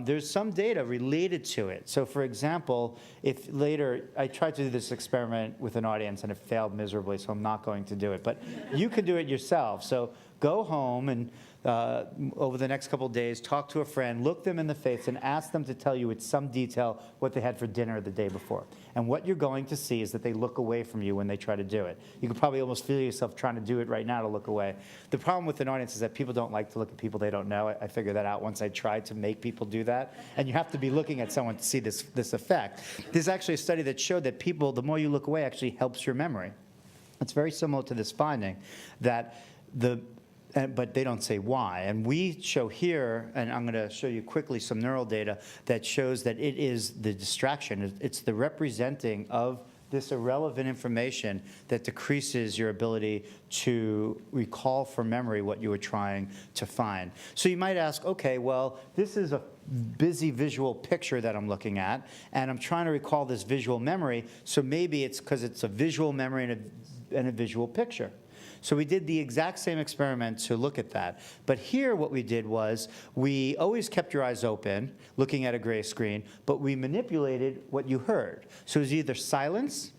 There's some data related to it. So for example, if later, I tried to do this experiment with an audience and it failed miserably, so I'm not going to do it. But you can do it yourself. So go home and over the next couple of days, talk to a friend, look them in the face, and ask them to tell you with some detail what they had for dinner the day before. And what you're going to see is that they look away from you when they try to do it. You can probably almost feel yourself trying to do it right now to look away. The problem with an audience is that people don't like to look at people they don't know. I figured that out once I tried to make people do that. And you have to be looking at someone to see this effect. There's actually a study that showed that people, the more you look away, actually helps your memory. It's very similar to this finding that but they don't say why. And we show here, and I'm going to show you quickly some neural data that shows that it is the distraction. It's the representing of this irrelevant information that decreases your ability to recall from memory what you were trying to find. So you might ask, okay, well, this is a busy visual picture that I'm looking at, and I'm trying to recall this visual memory, so maybe it's because it's a visual memory and a visual picture. So we did the exact same experiment to look at that. But here what we did was we always kept your eyes open, looking at a gray screen, but we manipulated what you heard. So it was either silence,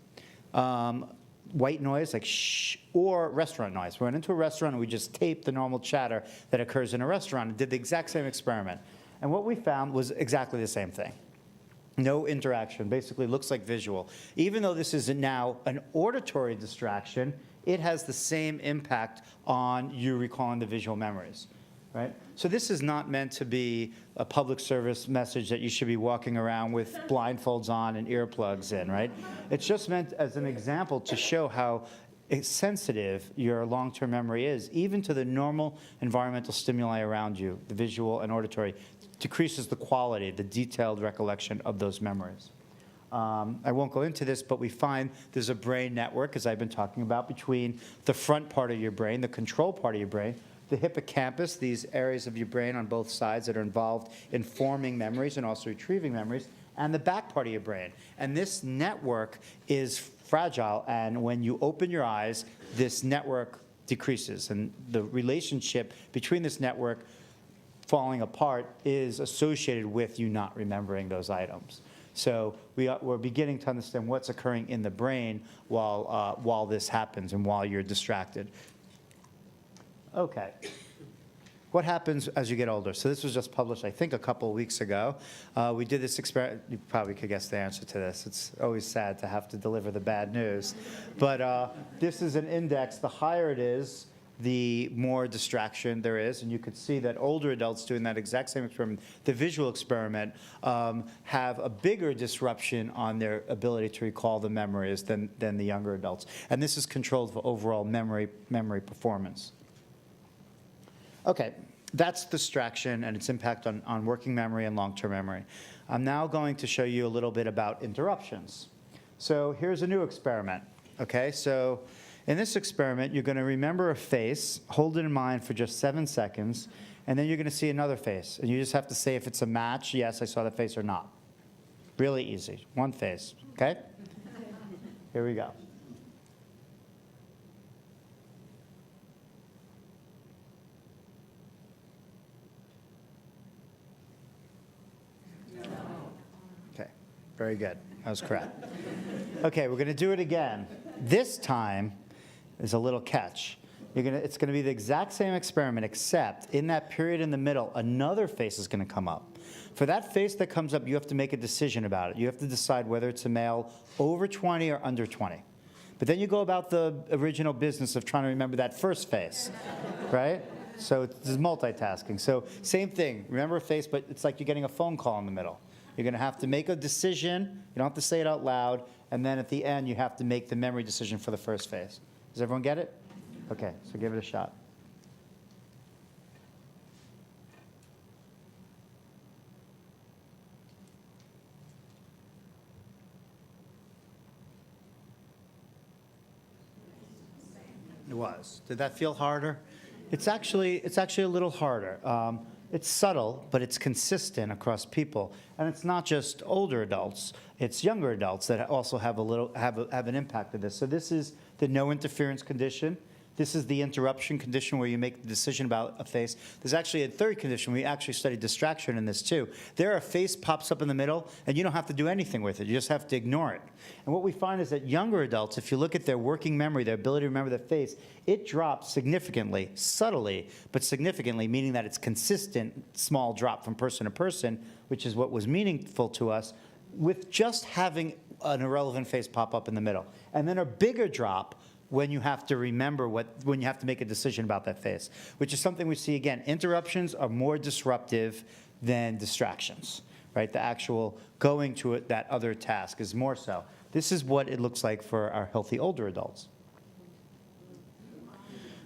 white noise, like shh, or restaurant noise. We went into a restaurant and we just taped the normal chatter that occurs in a restaurant and did the exact same experiment. And what we found was exactly the same thing. No interaction, basically looks like visual. Even though this is now an auditory distraction, it has the same impact on you recalling the visual memories, right? So this is not meant to be a public service message that you should be walking around with blindfolds on and earplugs in, right? It's just meant as an example to show how sensitive your long-term memory is, even to the normal environmental stimuli around you, the visual and auditory, decreases the quality, the detailed recollection of those memories. I won't go into this, but we find there's a brain network, as I've been talking about, between the front part of your brain, the control part of your brain, the hippocampus, these areas of your brain on both sides that are involved in forming memories and also retrieving memories, and the back part of your brain. And this network is fragile, and when you open your eyes, this network decreases. And the relationship between this network falling apart is associated with you not remembering those items. So we're beginning to understand what's occurring in the brain while this happens and while you're distracted. Okay. What happens as you get older? So this was just published, I think, a couple of weeks ago. We did this experiment. You probably could guess the answer to this. It's always sad to have to deliver the bad news. But this is an index. The higher it is, the more distraction there is. And you could see that older adults doing that exact same experiment, the visual experiment, have a bigger disruption on their ability to recall the memories than the younger adults. And this is controlled for overall memory performance. Okay, that's distraction and its impact on working memory and long-term memory. I'm now going to show you a little bit about interruptions. So here's a new experiment. Okay, so In this experiment, you're going to remember a face, hold it in mind for just 7 seconds, and then you're going to see another face. And you just have to say if it's a match, yes, I saw the face, or not. Really easy. One face, okay? Here we go. Okay, very good. That was correct. Okay, we're going to do it again. This time is a little catch. It's going to be the exact same experiment, except in that period in the middle, another face is going to come up. For that face that comes up, you have to make a decision about it. You have to decide whether it's a male over 20 or under 20. But then you go about the original business of trying to remember that first face, right? So it's multitasking. So same thing. Remember a face, but it's like you're getting a phone call in the middle. You're going to have to make a decision. You don't have to say it out loud. And then at the end, you have to make the memory decision for the first face. Does everyone get it? Okay, so give it a shot. It was. Did that feel harder? It's actually a little harder. It's subtle, but it's consistent across people. And it's not just older adults. It's younger adults that also have an impact of this. So this is the no interference condition. This is the interruption condition where you make the decision about a face. There's actually a third condition. We actually studied distraction in this too. There a face pops up in the middle, and you don't have to do anything with it. You just have to ignore it. And what we find is that younger adults, if you look at their working memory, their ability to remember their face, it drops significantly, subtly, but significantly, meaning that it's consistent, small drop from person to person, which is what was meaningful to us, with just having an irrelevant face pop up in the middle. And then a bigger drop when you have to remember when you have to make a decision about that face, which is something we see again. Interruptions are more disruptive than distractions, right? The actual going to that other task is more so. This is what it looks like for our healthy older adults.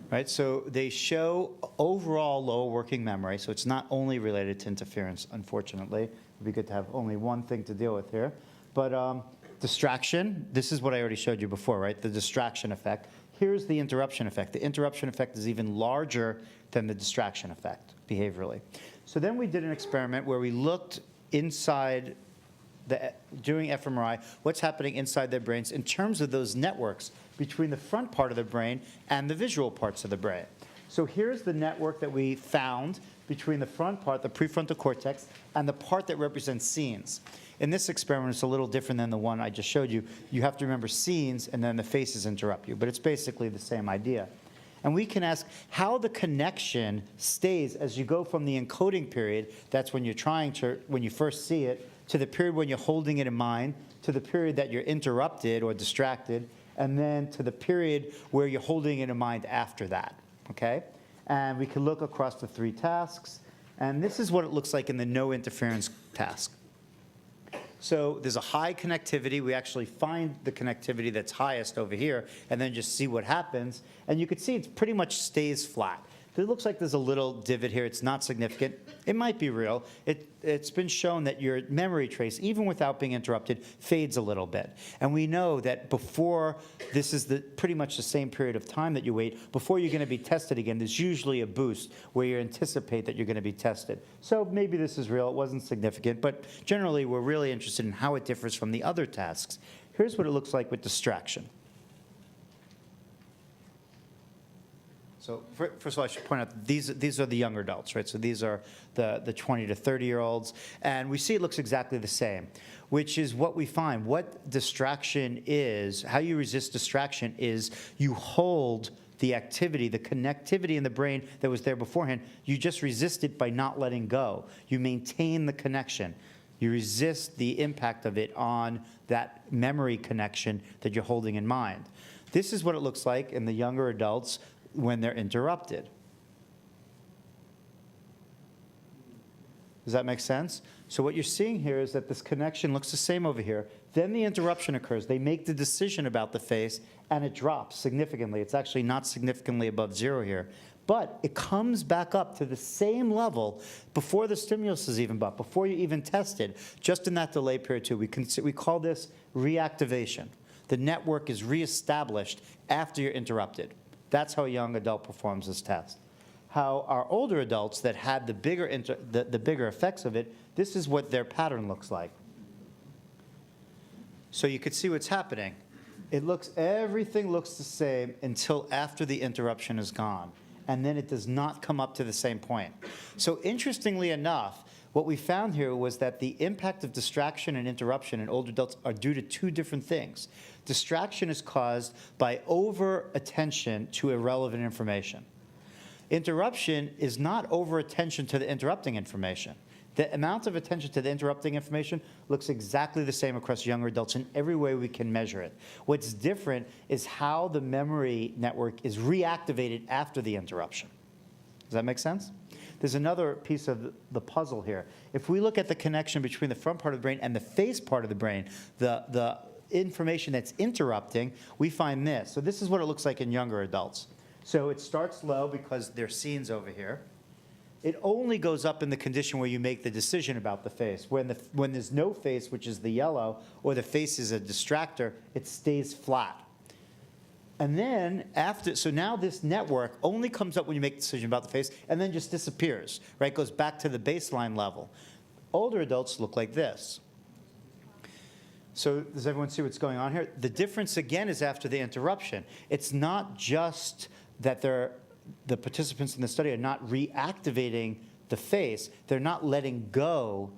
Right, so they show overall low working memory, so it's not only related to interference, unfortunately. It would be good to have only one thing to deal with here. But distraction, this is what I already showed you before, right? The distraction effect. Here's the interruption effect. The interruption effect is even larger than the distraction effect, behaviorally. So then we did an experiment where we looked inside, doing fMRI, what's happening inside their brains in terms of those networks between the front part of the brain and the visual parts of the brain. So here's the network that we found between the front part, the prefrontal cortex, and the part that represents scenes. In this experiment, it's a little different than the one I just showed you. You have to remember scenes, and then the faces interrupt you, but it's basically the same idea. And we can ask how the connection stays as you go from the encoding period, that's when when you first see it, to the period when you're holding it in mind, to the period that you're interrupted or distracted, and then to the period where you're holding it in mind after that, okay? And we can look across the 3 tasks, and this is what it looks like in the no interference task. So there's a high connectivity. We actually find the connectivity that's highest over here and then just see what happens. And you can see it pretty much stays flat. It looks like there's a little divot here. It's not significant. It might be real. It's been shown that your memory trace, even without being interrupted, fades a little bit. And we know that before, this is pretty much the same period of time that you wait, before you're going to be tested again, there's usually a boost where you anticipate that you're going to be tested. So maybe this is real. It wasn't significant. But generally, we're really interested in how it differs from the other tasks. Here's what it looks like with distraction. So first of all, I should point out these are the younger adults, right? So these are the 20 to 30-year-olds. And we see it looks exactly the same, which is what we find. What distraction is, how you resist distraction is you hold the activity, the connectivity in the brain that was there beforehand. You just resist it by not letting go. You maintain the connection. You resist the impact of it on that memory connection that you're holding in mind. This is what it looks like in the younger adults when they're interrupted. Does that make sense? So what you're seeing here is that this connection looks the same over here. Then the interruption occurs. They make the decision about the face, and it drops significantly. It's actually not significantly above 0 here. But it comes back up to the same level before the stimulus is even brought, before you even tested, just in that delay period too. We call this reactivation. the network is reestablished after you're interrupted. That's how a young adult performs this test. How our older adults that had the bigger effects of it, this is what their pattern looks like. So you could see what's happening. Everything looks the same until after the interruption is gone. And then it does not come up to the same point. So interestingly enough, what we found here was that the impact of distraction and interruption in older adults are due to two different things. Distraction is caused by over-attention to irrelevant information. Interruption is not over-attention to the interrupting information. The amount of attention to the interrupting information looks exactly the same across younger adults in every way we can measure it. What's different is how the memory network is reactivated after the interruption. Does that make sense? There's another piece of the puzzle here. If we look at the connection between the front part of the brain and the face part of the brain, the information that's interrupting, we find this. So this is what it looks like in younger adults. So it starts low because there are scenes over here. It only goes up in the condition where you make the decision about the face. When there's no face, which is the yellow, or the face is a distractor, it stays flat. And then so now this network only comes up when you make the decision about the face and then just disappears, right? Goes back to the baseline level. Older adults look like this. So does everyone see what's going on here? The difference again is after the interruption. It's not just that the participants in the study are not reactivating the face, they're not letting go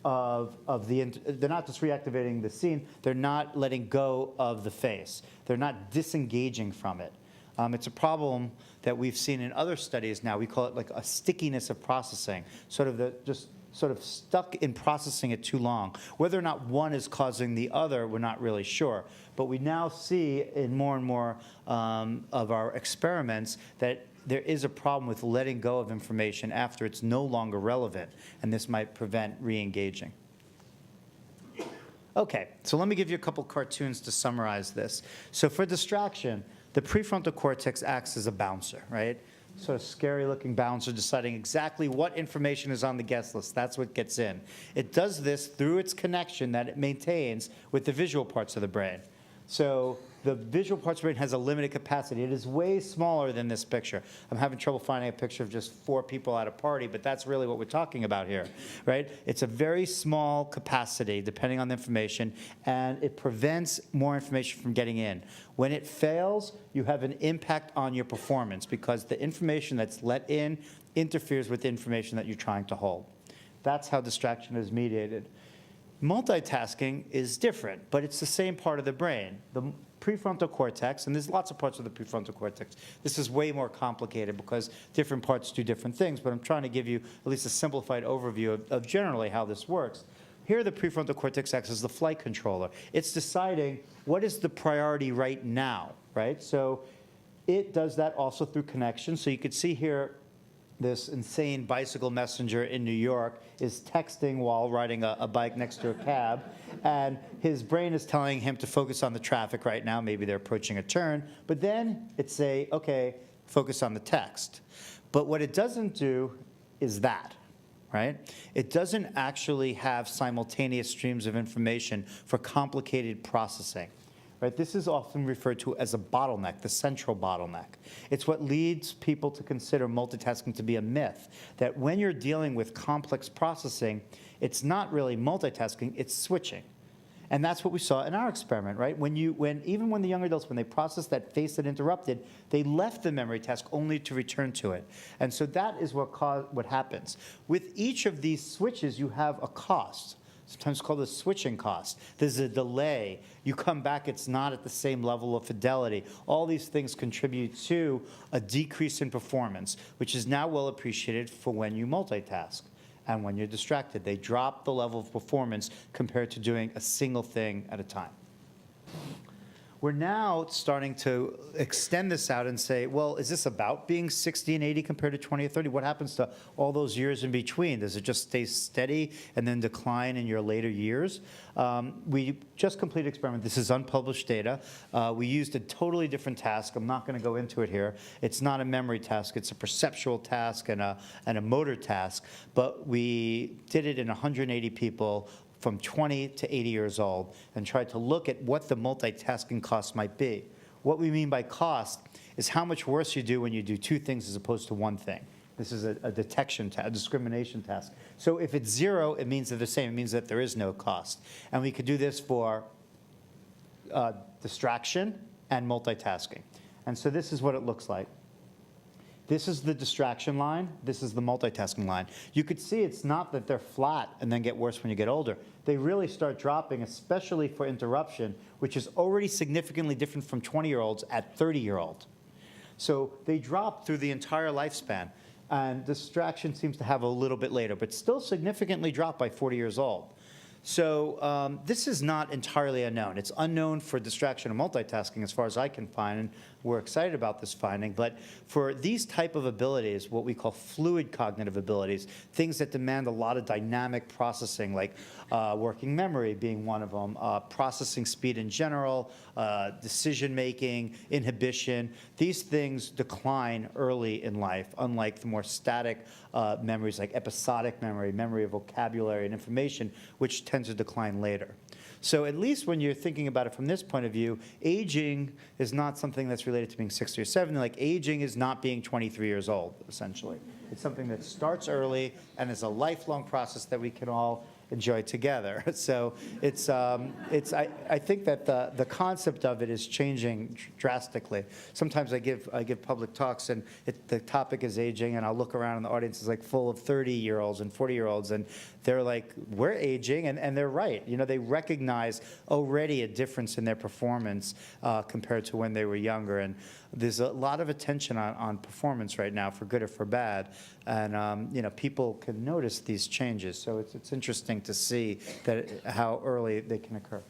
they're not just reactivating the scene, they're not letting go of the face. They're not disengaging from it. It's a problem that we've seen in other studies now. We call it like a stickiness of processing, just sort of stuck in processing it too long. Whether or not one is causing the other, we're not really sure. But we now see in more and more of our experiments that there is a problem with letting go of information after it's no longer relevant, and this might prevent re-engaging. Okay, so let me give you a couple cartoons to summarize this. So for distraction, the prefrontal cortex acts as a bouncer, right? Sort of scary-looking bouncer deciding exactly what information is on the guest list. That's what gets in. It does this through its connection that it maintains with the visual parts of the brain. So the visual parts of the brain has a limited capacity. It is way smaller than this picture. I'm having trouble finding a picture of just 4 people at a party, but that's really what we're talking about here, right? It's a very small capacity, depending on the information, and it prevents more information from getting in. When it fails, you have an impact on your performance because the information that's let in interferes with the information that you're trying to hold. That's how distraction is mediated. Multitasking is different, but it's the same part of the brain. The prefrontal cortex, and there's lots of parts of the prefrontal cortex. This is way more complicated because different parts do different things, but I'm trying to give you at least a simplified overview of generally how this works. Here, the prefrontal cortex acts as the flight controller. It's deciding what is the priority right now, right? So it does that also through connection. So you could see here, this insane bicycle messenger in New York is texting while riding a bike next to a cab, and his brain is telling him to focus on the traffic right now. Maybe they're approaching a turn, but then it say, okay, focus on the text. But what it doesn't do is that, right? It doesn't actually have simultaneous streams of information for complicated processing. Right? This is often referred to as a bottleneck, the central bottleneck. It's what leads people to consider multitasking to be a myth, that when you're dealing with complex processing, it's not really multitasking, it's switching. And that's what we saw in our experiment, right? Even when the young adults, when they processed that face that interrupted, they left the memory task only to return to it. And so that is what happens. With each of these switches, you have a cost. Sometimes called a switching cost. There's a delay. You come back, it's not at the same level of fidelity. All these things contribute to a decrease in performance, which is now well appreciated for when you multitask and when you're distracted. They drop the level of performance compared to doing a single thing at a time. We're now starting to extend this out and say, well, is this about being 60 and 80 compared to 20 or 30? What happens to all those years in between? Does it just stay steady and then decline in your later years? We just completed an experiment. This is unpublished data. We used a totally different task. I'm not going to go into it here. It's not a memory task. It's a perceptual task and a motor task. But we did it in 180 people, from 20 to 80 years old and tried to look at what the multitasking costs might be. What we mean by cost is how much worse you do when you do two things as opposed to one thing. This is a detection test, a discrimination test. So if it's 0, it means they're the same. It means that there is no cost. And we could do this for distraction and multitasking. And so this is what it looks like. This is the distraction line. This is the multitasking line. You could see it's not that they're flat and then get worse when you get older. They really start dropping, especially for interruption, which is already significantly different from 20-year-olds at 30-year-old. So they drop through the entire lifespan. And distraction seems to have a little bit later, but still significantly drop by 40 years old. So this is not entirely unknown. It's unknown for distraction and multitasking as far as I can find, and we're excited about this finding. But for these type of abilities, what we call fluid cognitive abilities, things that demand a lot of dynamic processing, like working memory being one of them, processing speed in general, decision-making, inhibition, these things decline early in life, unlike the more static memories like episodic memory, memory of vocabulary and information, which tends to decline later. So at least when you're thinking about it from this point of view, aging is not something that's related to being 60 or 70. Like aging is not being 23 years old, essentially. It's something that starts early and is a lifelong process that we can all enjoy together. So I think that the concept of it is changing drastically. Sometimes I give public talks and the topic is aging, and I'll look around and the audience is like full of 30-year-olds and 40-year-olds, and they're like, we're aging, and they're right. You know, they recognize already a difference in their performance compared to when they were younger. And there's a lot of attention on performance right now, for good or for bad. And you know, people can notice these changes. So it's interesting to see that how early they can occur.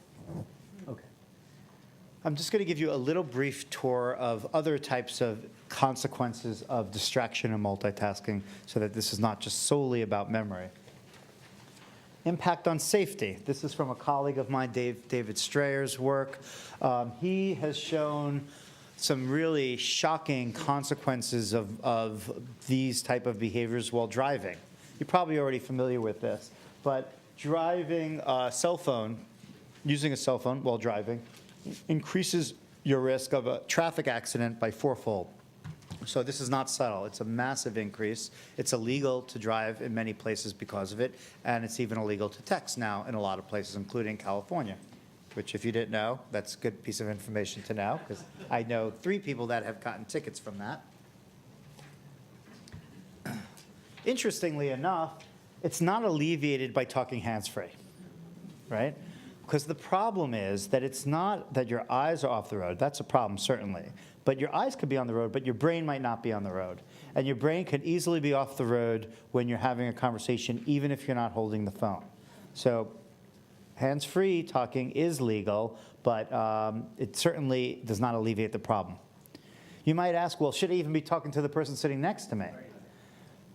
Okay. I'm just going to give you a little brief tour of other types of consequences of distraction and multitasking, so that this is not just solely about memory. Impact on safety. This is from a colleague of mine, David Strayer's work. He has shown some really shocking consequences of these type of behaviors while driving. You're probably already familiar with this, but driving a cell phone, using a cell phone while driving, increases your risk of a traffic accident by 4-fold. So this is not subtle. It's a massive increase. It's illegal to drive in many places because of it, and it's even illegal to text now in a lot of places, including California, which, if you didn't know, that's a good piece of information to know, because I know 3 people that have gotten tickets from that. Interestingly enough, it's not alleviated by talking hands-free, right? Because the problem is that it's not that your eyes are off the road. That's a problem, certainly. But your eyes could be on the road, but your brain might not be on the road. And your brain could easily be off the road when you're having a conversation, even if you're not holding the phone. So hands-free talking is legal, but it certainly does not alleviate the problem. You might ask, well, should I even be talking to the person sitting next to me?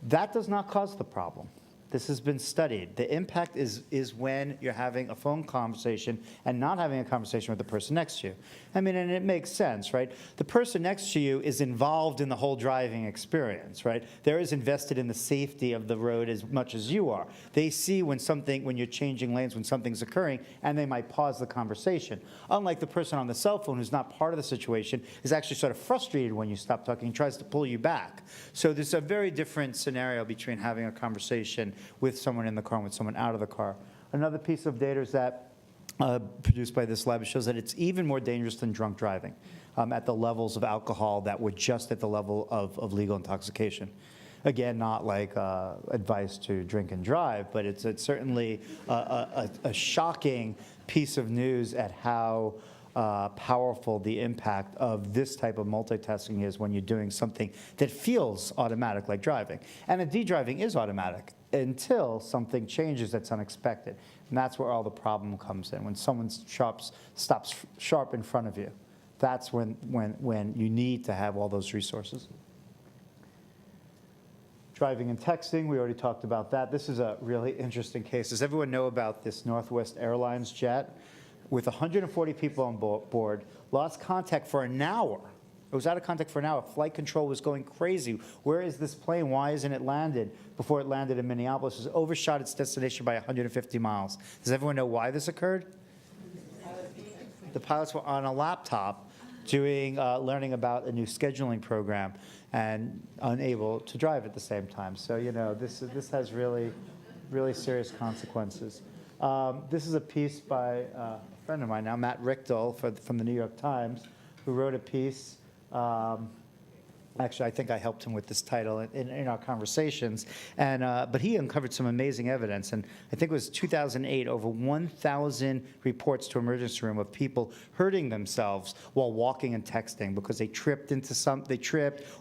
That does not cause the problem. This has been studied. The impact is when you're having a phone conversation and not having a conversation with the person next to you. I mean, and it makes sense, right? The person next to you is involved in the whole driving experience, right? They're as invested in the safety of the road as much as you are. They see when you're changing lanes, when something's occurring, and they might pause the conversation. Unlike the person on the cell phone who's not part of the situation, is actually sort of frustrated when you stop talking and tries to pull you back. So there's a very different scenario between having a conversation with someone in the car and with someone out of the car. Another piece of data is that produced by this lab shows that it's even more dangerous than drunk driving at the levels of alcohol that were just at the level of legal intoxication. Again, not like advice to drink and drive, but it's certainly a shocking piece of news at how powerful the impact of this type of multitasking is when you're doing something that feels automatic, like driving. And indeed, driving is automatic until something changes that's unexpected. And that's where all the problem comes in. When someone stops sharp in front of you, that's when you need to have all those resources. Driving and texting, we already talked about that. This is a really interesting case. Does everyone know about this Northwest Airlines jet with 140 people on board, lost contact for an hour It was out of contact for an hour. Flight control was going crazy. Where is this plane? Why isn't it landed? Before it landed in Minneapolis, it overshot its destination by 150 miles. Does everyone know why this occurred? The pilots were on a laptop doing, learning about a new scheduling program and unable to drive at the same time. So, you know, this has really, really serious consequences. This is a piece by a friend of mine now, Matt Richtel from the New York Times, who wrote a piece. Actually, I think I helped him with this title in our conversations. But he uncovered some amazing evidence. And I think it was 2008, over 1,000 reports to emergency room of people hurting themselves while walking and texting because they tripped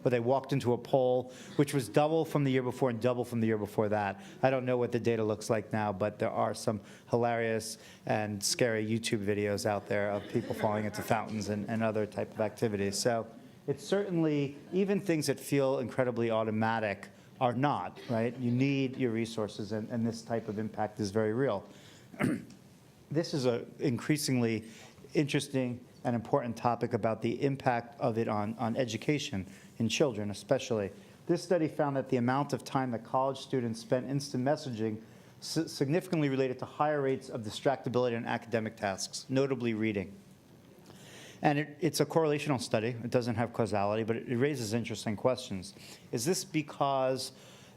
or they walked into a pole, which was double from the year before and double from the year before that. I don't know what the data looks like now, but there are some hilarious and scary YouTube videos out there of people falling into fountains and other type of activities. So it's certainly, even things that feel incredibly automatic are not, right? You need your resources, and this type of impact is very real. This is an increasingly interesting and important topic about the impact of it on education in children, especially. This study found that the amount of time that college students spent instant messaging significantly related to higher rates of distractibility in academic tasks, notably reading. And it's a correlational study. It doesn't have causality, but it raises interesting questions. Is this because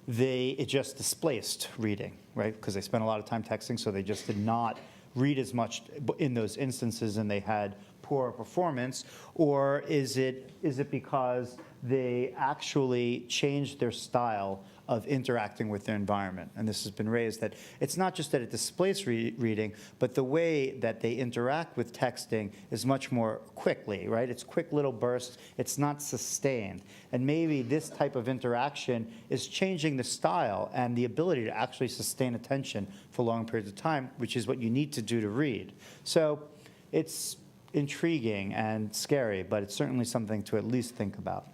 it just displaced reading, right? Because they spent a lot of time texting, so they just did not read as much in those instances and they had poor performance? Or is it because they actually changed their style of interacting with their environment? And this has been raised, that it's not just that it displays reading, but the way that they interact with texting is much more quickly, right? It's quick little bursts. It's not sustained. And maybe this type of interaction is changing the style and the ability to actually sustain attention for long periods of time, which is what you need to do to read. So it's intriguing and scary, but it's certainly something to at least think about.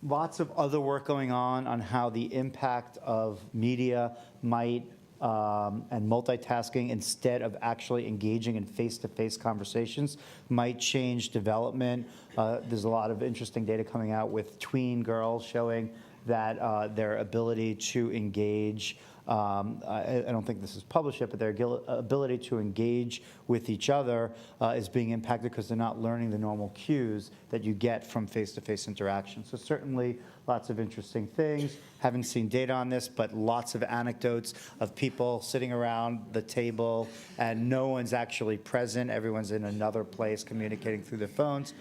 Lots of other work going on how the impact of media might and multitasking, instead of actually engaging in face-to-face conversations, might change development. There's a lot of interesting data coming out with tween girls showing that their ability to engage, I don't think this is published yet, but their ability to engage with each other is being impacted because they're not learning the normal cues that you get from face-to-face interaction. So certainly lots of interesting things. Haven't seen data on this, but lots of anecdotes of people sitting around the table and no one's actually present. Everyone's in another place communicating through their phones.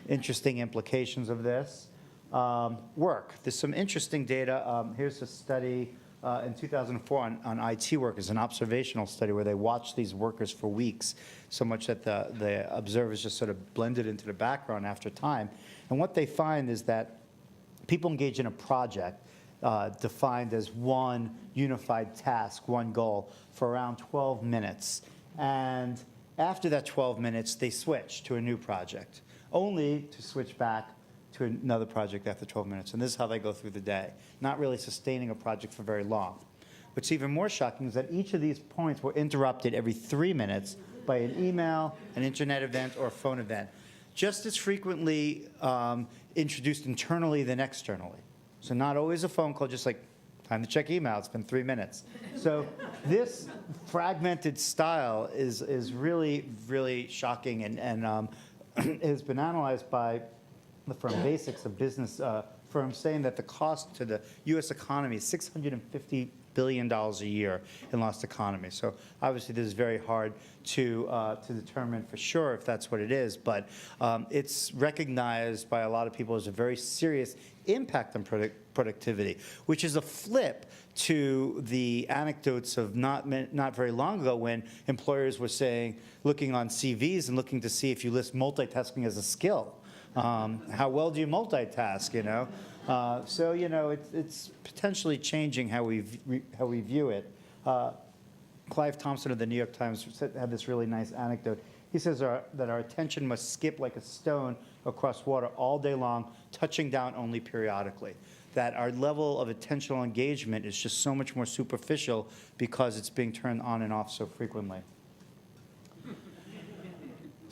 Interesting implications of this. Work. There's some interesting data. Here's a study in 2004 on IT workers, an observational study where they watched these workers for weeks, so much that the observers just sort of blended into the background after time. And what they find is that people engage in a project defined as one unified task, one goal, for around 12 minutes. And after that 12 minutes, they switch to a new project, only to switch back to another project after 12 minutes. And this is how they go through the day, not really sustaining a project for very long. What's even more shocking is that each of these points were interrupted every 3 minutes by an email, an internet event, or a phone event, just as frequently introduced internally than externally. So not always a phone call, just like, time to check email, it's been 3 minutes. So this fragmented style is really, really shocking, and has been analyzed by the firm Basics, a business firm, saying that the cost to the U.S. economy is $650 billion a year in lost economy. So obviously this is very hard to determine for sure if that's what it is, but it's recognized by a lot of people as a very serious impact on productivity, which is a flip to the anecdotes of not very long ago when employers were saying, looking on CVs and looking to see if you list multitasking as a skill. How well do you multitask, you know? So, you know, it's potentially changing how we view it. Clive Thompson of the New York Times had this really nice anecdote. He says that our attention must skip like a stone across water all day long, touching down only periodically. That our level of attentional engagement is just so much more superficial because it's being turned on and off so frequently.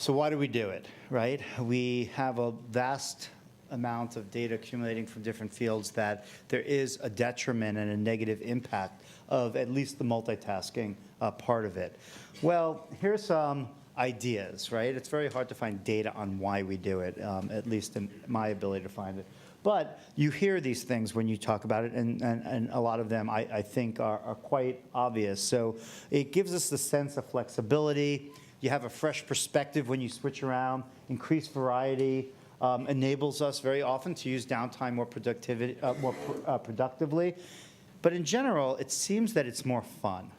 So why do we do it, right? We have a vast amount of data accumulating from different fields that there is a detriment and a negative impact of at least the multitasking part of it. Well, here's some ideas, right? It's very hard to find data on why we do it, at least in my ability to find it. But you hear these things when you talk about it, and a lot of them I think are quite obvious. So it gives us the sense of flexibility. You have a fresh perspective when you switch around. Increased variety enables us very often to use downtime more productively. But in general, it seems that it's more fun.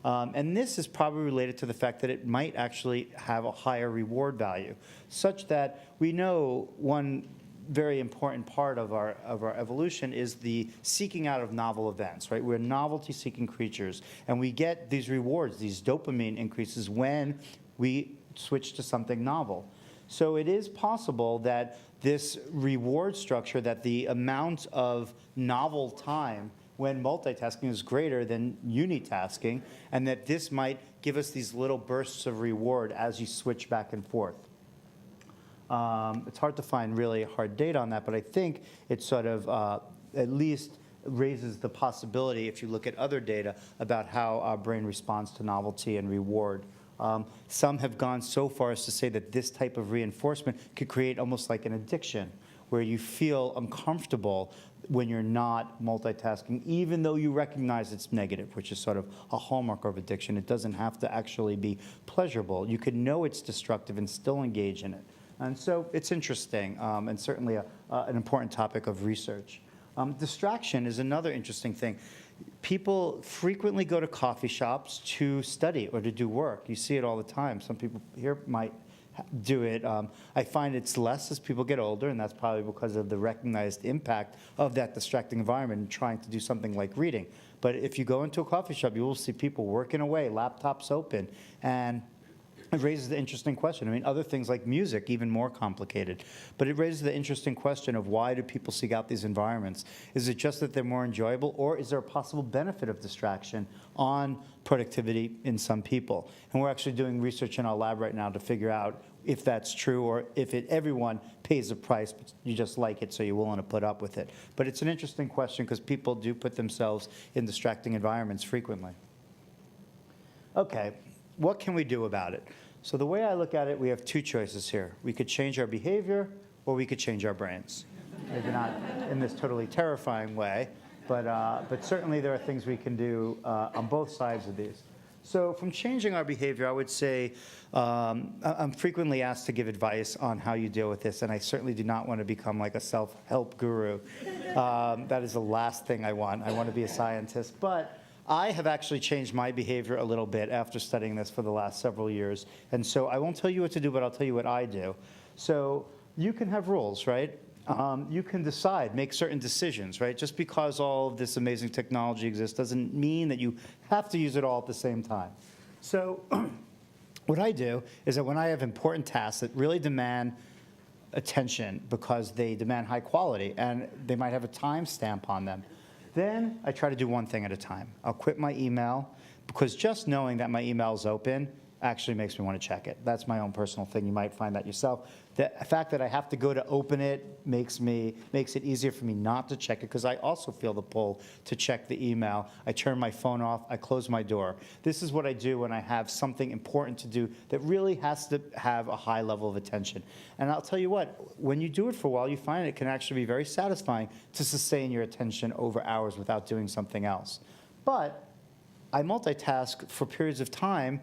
And this is probably related to the fact that it might actually have a higher reward value, such that we know one very important part of our evolution is the seeking out of novel events, right? We're novelty-seeking creatures, and we get these rewards, these dopamine increases when we switch to something novel. So it is possible that this reward structure, that the amount of novel time when multitasking is greater than unitasking, and that this might give us these little bursts of reward as you switch back and forth. It's hard to find really hard data on that, but I think it sort of at least raises the possibility, if you look at other data, about how our brain responds to novelty and reward. Some have gone so far as to say that this type of reinforcement could create almost like an addiction, where you feel uncomfortable when you're not multitasking, even though you recognize it's negative, which is sort of a hallmark of addiction. It doesn't have to actually be pleasurable. You could know it's destructive and still engage in it. And so it's interesting, and certainly an important topic of research. Distraction is another interesting thing. People frequently go to coffee shops to study or to do work. You see it all the time. Some people here might do it. I find it's less as people get older, and that's probably because of the recognized impact of that distracting environment and trying to do something like reading. But if you go into a coffee shop, you will see people working away, laptops open, and it raises the interesting question. I mean, other things like music, even more complicated. But it raises the interesting question of why do people seek out these environments? Is it just that they're more enjoyable, or is there a possible benefit of distraction on productivity in some people? And we're actually doing research in our lab right now to figure out if that's true, or if everyone pays a price, but you just like it, so you're willing to put up with it. But it's an interesting question because people do put themselves in distracting environments frequently. Okay, what can we do about it? So the way I look at it, we have two choices here. We could change our behavior, or we could change our brains. Maybe not in this totally terrifying way, but certainly there are things we can do on both sides of these. So from changing our behavior, I would say I'm frequently asked to give advice on how you deal with this, and I certainly do not want to become like a self-help guru. That is the last thing I want. I want to be a scientist. But I have actually changed my behavior a little bit after studying this for the last several years. And so I won't tell you what to do, but I'll tell you what I do. So you can have rules, right? You can decide, make certain decisions, right? Just because all of this amazing technology exists doesn't mean that you have to use it all at the same time. So what I do is that when I have important tasks that really demand attention because they demand high quality and they might have a time stamp on them, then I try to do one thing at a time. I'll quit my email, because just knowing that my email is open actually makes me want to check it. That's my own personal thing. You might find that yourself. The fact that I have to go to open it makes it easier for me not to check it, because I also feel the pull to check the email. I turn my phone off. I close my door. This is what I do when I have something important to do that really has to have a high level of attention. And I'll tell you what, when you do it for a while, you find it can actually be very satisfying to sustain your attention over hours without doing something else. But I multitask for periods of time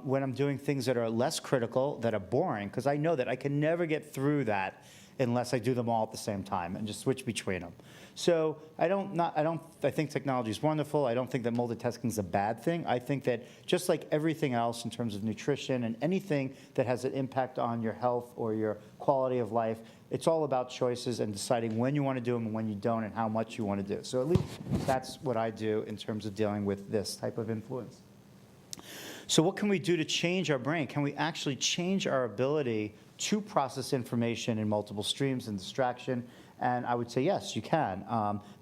when I'm doing things that are less critical, that are boring, because I know that I can never get through that unless I do them all at the same time and just switch between them. So I think technology is wonderful. I don't think that multitasking is a bad thing. I think that just like everything else in terms of nutrition and anything that has an impact on your health or your quality of life, it's all about choices and deciding when you want to do them and when you don't, and how much you want to do. So at least that's what I do in terms of dealing with this type of influence. So what can we do to change our brain? Can we actually change our ability to process information in multiple streams and distraction And I would say, yes, you can.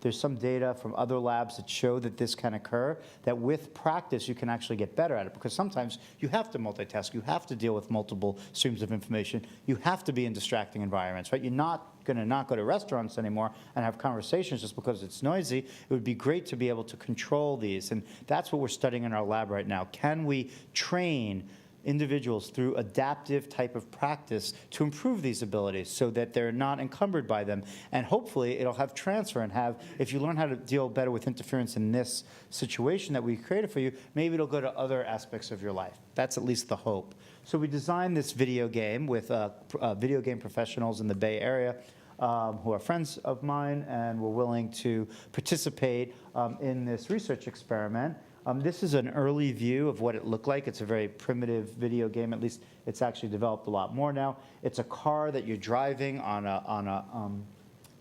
There's some data from other labs that show that this can occur, that with practice, you can actually get better at it. Because sometimes you have to multitask. You have to deal with multiple streams of information. You have to be in distracting environments, right? You're not going to not go to restaurants anymore and have conversations just because it's noisy. It would be great to be able to control these. And that's what we're studying in our lab right now. Can we train individuals through adaptive type of practice to improve these abilities so that they're not encumbered by them? And hopefully it'll have transfer and have, if you learn how to deal better with interference in this situation that we created for you, maybe it'll go to other aspects of your life. That's at least the hope. So we designed this video game with video game professionals in the Bay Area who are friends of mine and were willing to participate in this research experiment. This is an early view of what it looked like. It's a very primitive video game. At least it's actually developed a lot more now. It's a car that you're driving on a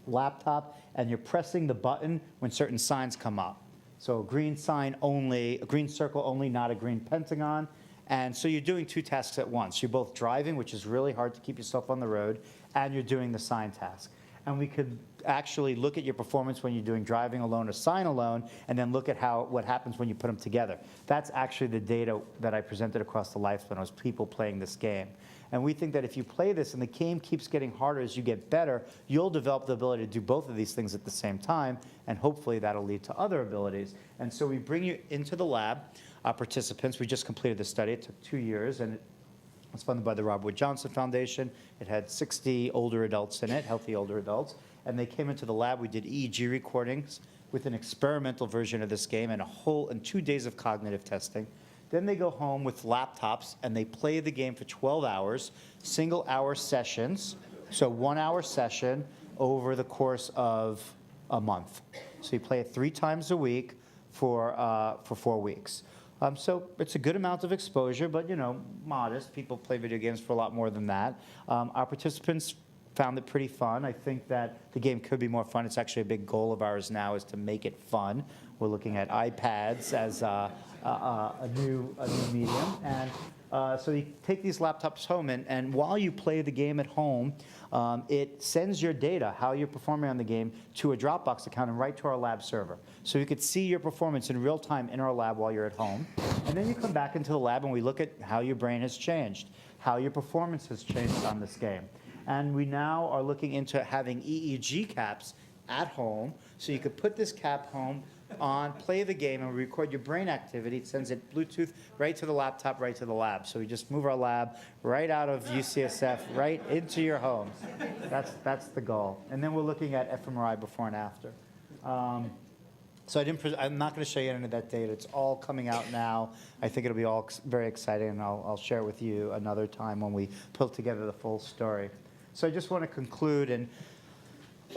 laptop, and you're pressing the button when certain signs come up. So a green sign only, a green circle only, not a green pentagon. And so you're doing two tasks at once. You're both driving, which is really hard to keep yourself on the road, and you're doing the sign task. And we could actually look at your performance when you're doing driving alone or sign alone, and then look at what happens when you put them together. That's actually the data that I presented across the lifespan was people playing this game. And we think that if you play this and the game keeps getting harder as you get better, you'll develop the ability to do both of these things at the same time, and hopefully that'll lead to other abilities. And so we bring you into the lab, participants. We just completed the study. It took 2 years, and it's funded by the Robert Wood Johnson Foundation. It had 60 older adults in it, healthy older adults. And they came into the lab. We did EEG recordings with an experimental version of this game and 2 days of cognitive testing. Then they go home with laptops and they play the game for 12 hours, single-hour sessions, so 1 hour session over the course of a month. So you play it 3 times a week for 4 weeks. So it's a good amount of exposure, but modest. People play video games for a lot more than that. Our participants found it pretty fun. I think that the game could be more fun. It's actually a big goal of ours now is to make it fun. We're looking at iPads as a new medium. And so you take these laptops home, and while you play the game at home, it sends your data, how you're performing on the game, to a Dropbox account and right to our lab server. So you could see your performance in real time in our lab while you're at home. And then you come back into the lab and we look at how your brain has changed, how your performance has changed on this game. And we now are looking into having EEG caps at home. So you could put this cap home on, play the game, and record your brain activity. It sends it Bluetooth right to the laptop, right to the lab. So we just move our lab right out of UCSF, right into your homes. That's the goal. And then we're looking at fMRI before and after. So I'm not going to show you any of that data. It's all coming out now. I think it'll be all very exciting, and I'll share it with you another time when we pull together the full story. So I just want to conclude and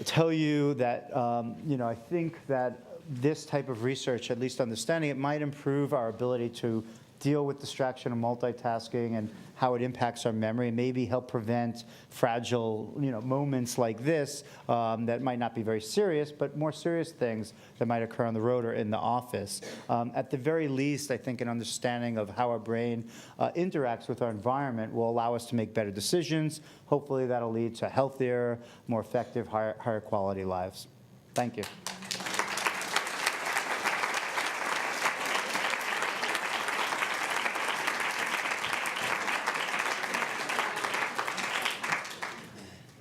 tell you that I think that this type of research, at least understanding it, might improve our ability to deal with distraction and multitasking and how it impacts our memory, and maybe help prevent fragile moments like this that might not be very serious, but more serious things that might occur on the road or in the office. At the very least, I think an understanding of how our brain interacts with our environment will allow us to make better decisions. Hopefully that'll lead to healthier, more effective, higher quality lives. Thank you.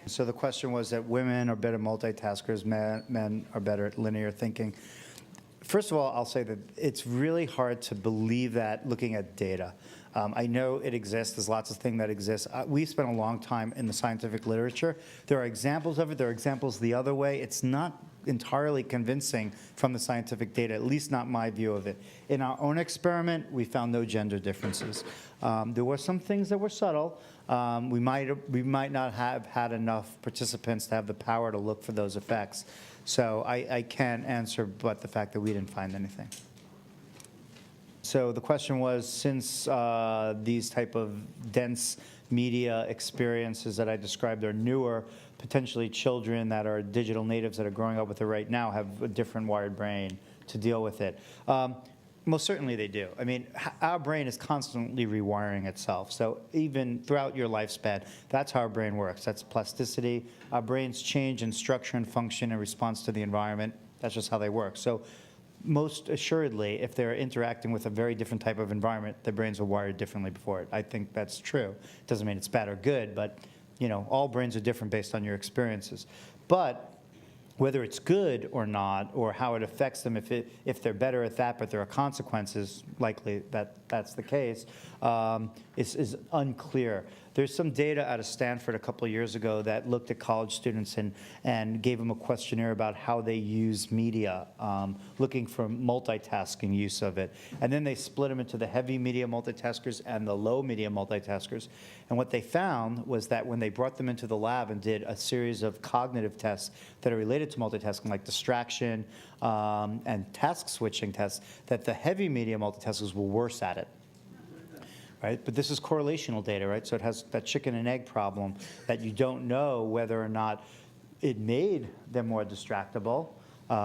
So the question was that women are better multitaskers, men are better at linear thinking. First of all, I'll say that it's really hard to believe that looking at data. I know it exists. There's lots of things that exist. We spent a long time in the scientific literature. There are examples of it. There are examples the other way. It's not entirely convincing from the scientific data, at least not my view of it. In our own experiment, we found no gender differences. There were some things that were subtle. We might not have had enough participants to have the power to look for those effects. So I can't answer but the fact that we didn't find anything. So the question was, since these type of dense media experiences that I described are newer, potentially children that are digital natives that are growing up with it right now have a different wired brain to deal with it. Most certainly they do. I mean, our brain is constantly rewiring itself. So even throughout your lifespan, that's how our brain works. That's plasticity. Our brains change in structure and function in response to the environment. That's just how they work. So most assuredly, if they're interacting with a very different type of environment, their brains are wired differently before it. I think that's true. It doesn't mean it's bad or good, but all brains are different based on your experiences. But whether it's good or not, or how it affects them, if they're better at that, but there are consequences, likely that's the case, is unclear. There's some data out of Stanford a couple of years ago that looked at college students and gave them a questionnaire about how they use media, looking for multitasking use of it. And then they split them into the heavy media multitaskers and the low media multitaskers. And what they found was that when they brought them into the lab and did a series of cognitive tests that are related to multitasking, like distraction and task switching tests, that the heavy media multitaskers were worse at it. Right? But this is correlational data, right? So it has that chicken and egg problem that you don't know whether or not it made them more distractible.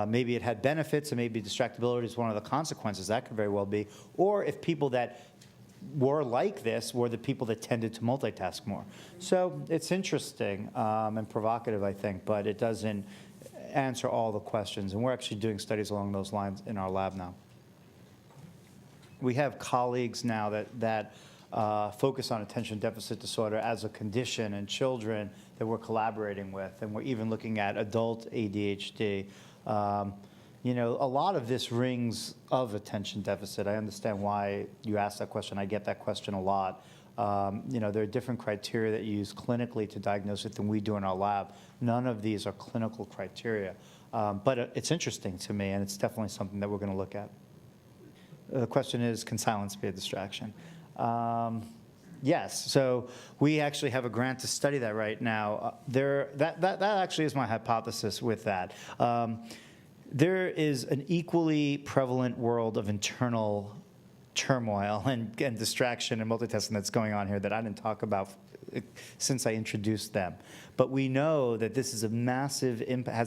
Maybe it had benefits, and maybe distractibility is one of the consequences. That could very well be. Or if people that were like this were the people that tended to multitask more. So it's interesting and provocative, I think, but it doesn't answer all the questions. And we're actually doing studies along those lines in our lab now. We have colleagues now that focus on attention deficit disorder as a condition in children that we're collaborating with, and we're even looking at adult ADHD. A lot of this rings of attention deficit. I understand why you asked that question. I get that question a lot. There are different criteria that you use clinically to diagnose it than we do in our lab. None of these are clinical criteria. But it's interesting to me, and it's definitely something that we're going to look at. The question is, can silence be a distraction? Yes. So we actually have a grant to study that right now. That actually is my hypothesis with that. There is an equally prevalent world of internal turmoil and distraction and multitasking that's going on here that I didn't talk about since I introduced them. But we know that this is has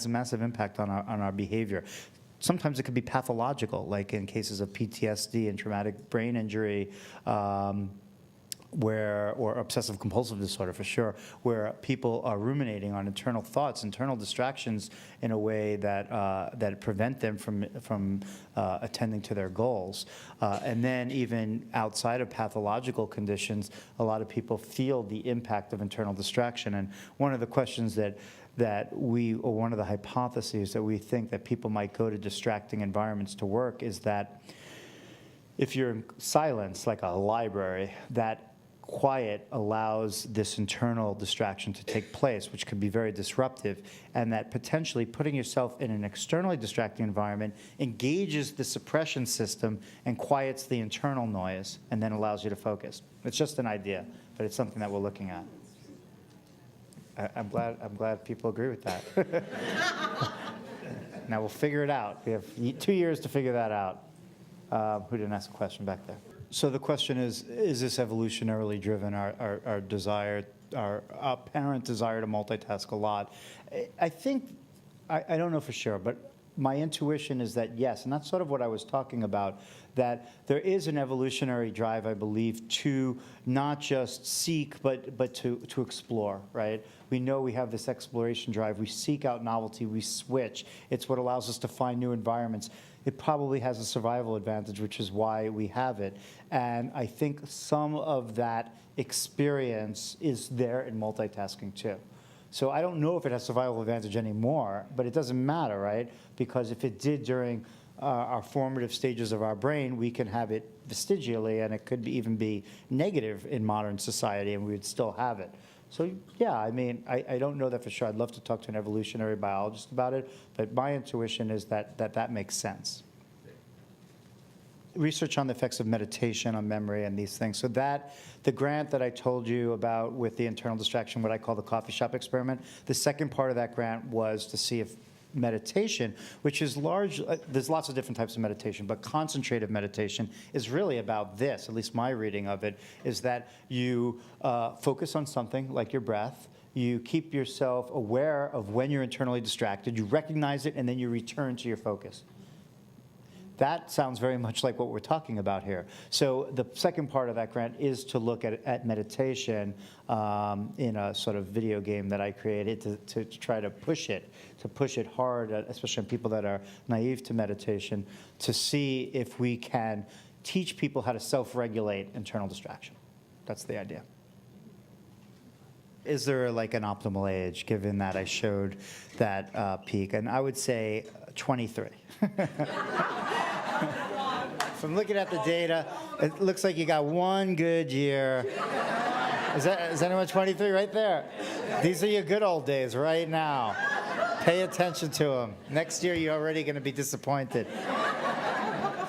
a massive impact on our behavior. Sometimes it could be pathological, like in cases of PTSD and traumatic brain injury, or obsessive compulsive disorder for sure, where people are ruminating on internal thoughts, internal distractions in a way that prevent them from attending to their goals. And then even outside of pathological conditions, a lot of people feel the impact of internal distraction. And one of the questions one of the hypotheses that we think that people might go to distracting environments to work is that if you're in silence, like a library, that quiet allows this internal distraction to take place, which could be very disruptive, and that potentially putting yourself in an externally distracting environment engages the suppression system and quiets the internal noise, and then allows you to focus. It's just an idea, but it's something that we're looking at. I'm glad people agree with that. Now we'll figure it out. We have 2 years to figure that out. Who didn't ask a question back there? So the question is this evolutionarily driven, our desire, our apparent desire to multitask a lot? I think, I don't know for sure, but my intuition is that yes, and that's sort of what I was talking about, that there is an evolutionary drive, I believe, to not just seek, but to explore, right? We know we have this exploration drive. We seek out novelty. We switch. It's what allows us to find new environments. It probably has a survival advantage, which is why we have it. And I think some of that experience is there in multitasking too. So I don't know if it has survival advantage anymore, but it doesn't matter, right? Because if it did during our formative stages of our brain, we can have it vestigially, and it could even be negative in modern society, and we would still have it. So yeah, I mean, I don't know that for sure. I'd love to talk to an evolutionary biologist about it, but my intuition is that makes sense. Research on the effects of meditation on memory and these things. So the grant that I told you about with the internal distraction, what I call the coffee shop experiment, the second part of that grant was to see if meditation, which is there's lots of different types of meditation, but concentrative meditation is really about this, at least my reading of it, is that you focus on something like your breath, you keep yourself aware of when you're internally distracted, you recognize it, and then you return to your focus. that sounds very much like what we're talking about here. So the second part of that grant is to look at meditation in a sort of video game that I created to try to push it hard, especially on people that are naive to meditation, to see if we can teach people how to self-regulate internal distraction. That's the idea. Is there like an optimal age, given that I showed that peak? And I would say 23. From looking at the data, it looks like you got one good year. Is anyone 23 right there? These are your good old days right now. Pay attention to them. Next year, you're already going to be disappointed.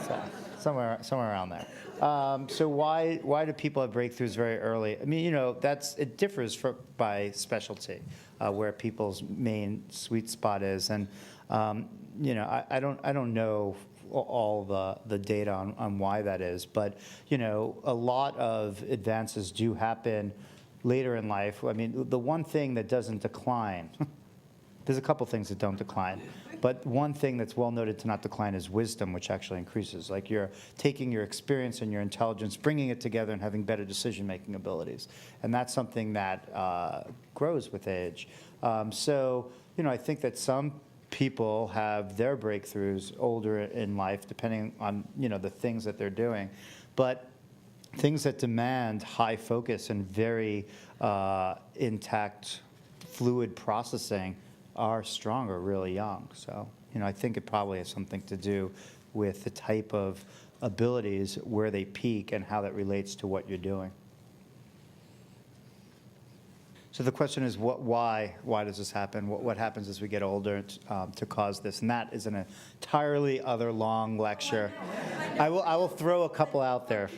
So, somewhere around there. So why do people have breakthroughs very early? I mean, you know, it differs by specialty, where people's main sweet spot is, and you know, I don't know all the data on why that is, but you know, a lot of advances do happen later in life. I mean, the one thing that doesn't decline. There's a couple things that don't decline, but one thing that's well noted to not decline is wisdom, which actually increases. Like you're taking your experience and your intelligence, bringing it together and having better decision-making abilities. And that's something that grows with age. So, you know, I think that some people have their breakthroughs older in life, depending on, you know, the things that they're doing. But things that demand high focus and very intact fluid processing are stronger really young. So, you know, I think it probably has something to do with the type of abilities, where they peak, and how that relates to what you're doing. So the question is, why does this happen? What happens as we get older to cause this? And that is an entirely other long lecture. I will throw a couple out there.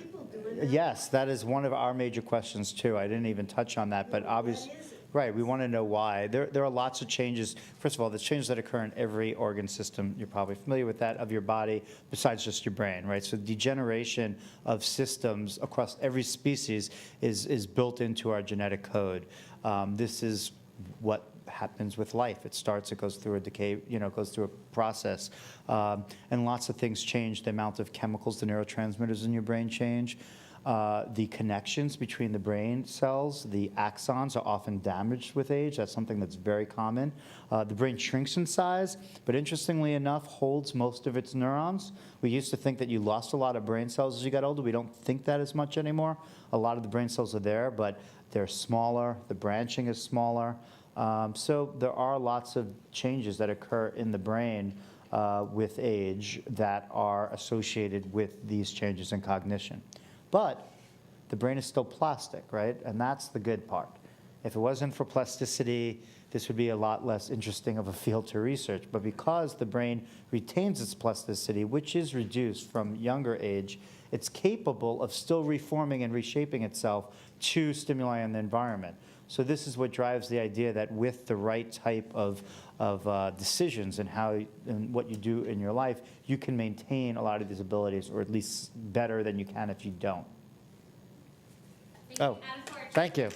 Yes, that is one of our major questions too. I didn't even touch on that, but obviously. Right, we want to know why. There are lots of changes. First of all, there's changes that occur in every organ system. You're probably familiar with that, of your body, besides just your brain, right? So degeneration of systems across every species is built into our genetic code. This is what happens with life. It starts, it goes through a decay, you know, goes through a process. And lots of things change. The amount of chemicals, the neurotransmitters in your brain change. The connections between the brain cells, the axons, are often damaged with age. That's something that's very common. The brain shrinks in size, but interestingly enough, holds most of its neurons. We used to think that you lost a lot of brain cells as you got older. We don't think that as much anymore. A lot of the brain cells are there, but they're smaller. The branching is smaller. So there are lots of changes that occur in the brain with age that are associated with these changes in cognition. But the brain is still plastic, right? And that's the good part. If it wasn't for plasticity, this would be a lot less interesting of a field to research. But because the brain retains its plasticity, which is reduced from younger age, it's capable of still reforming and reshaping itself to stimuli in the environment. So this is what drives the idea that with the right type of decisions and what you do in your life, you can maintain a lot of these abilities, or at least better than you can if you don't. Oh, thank you.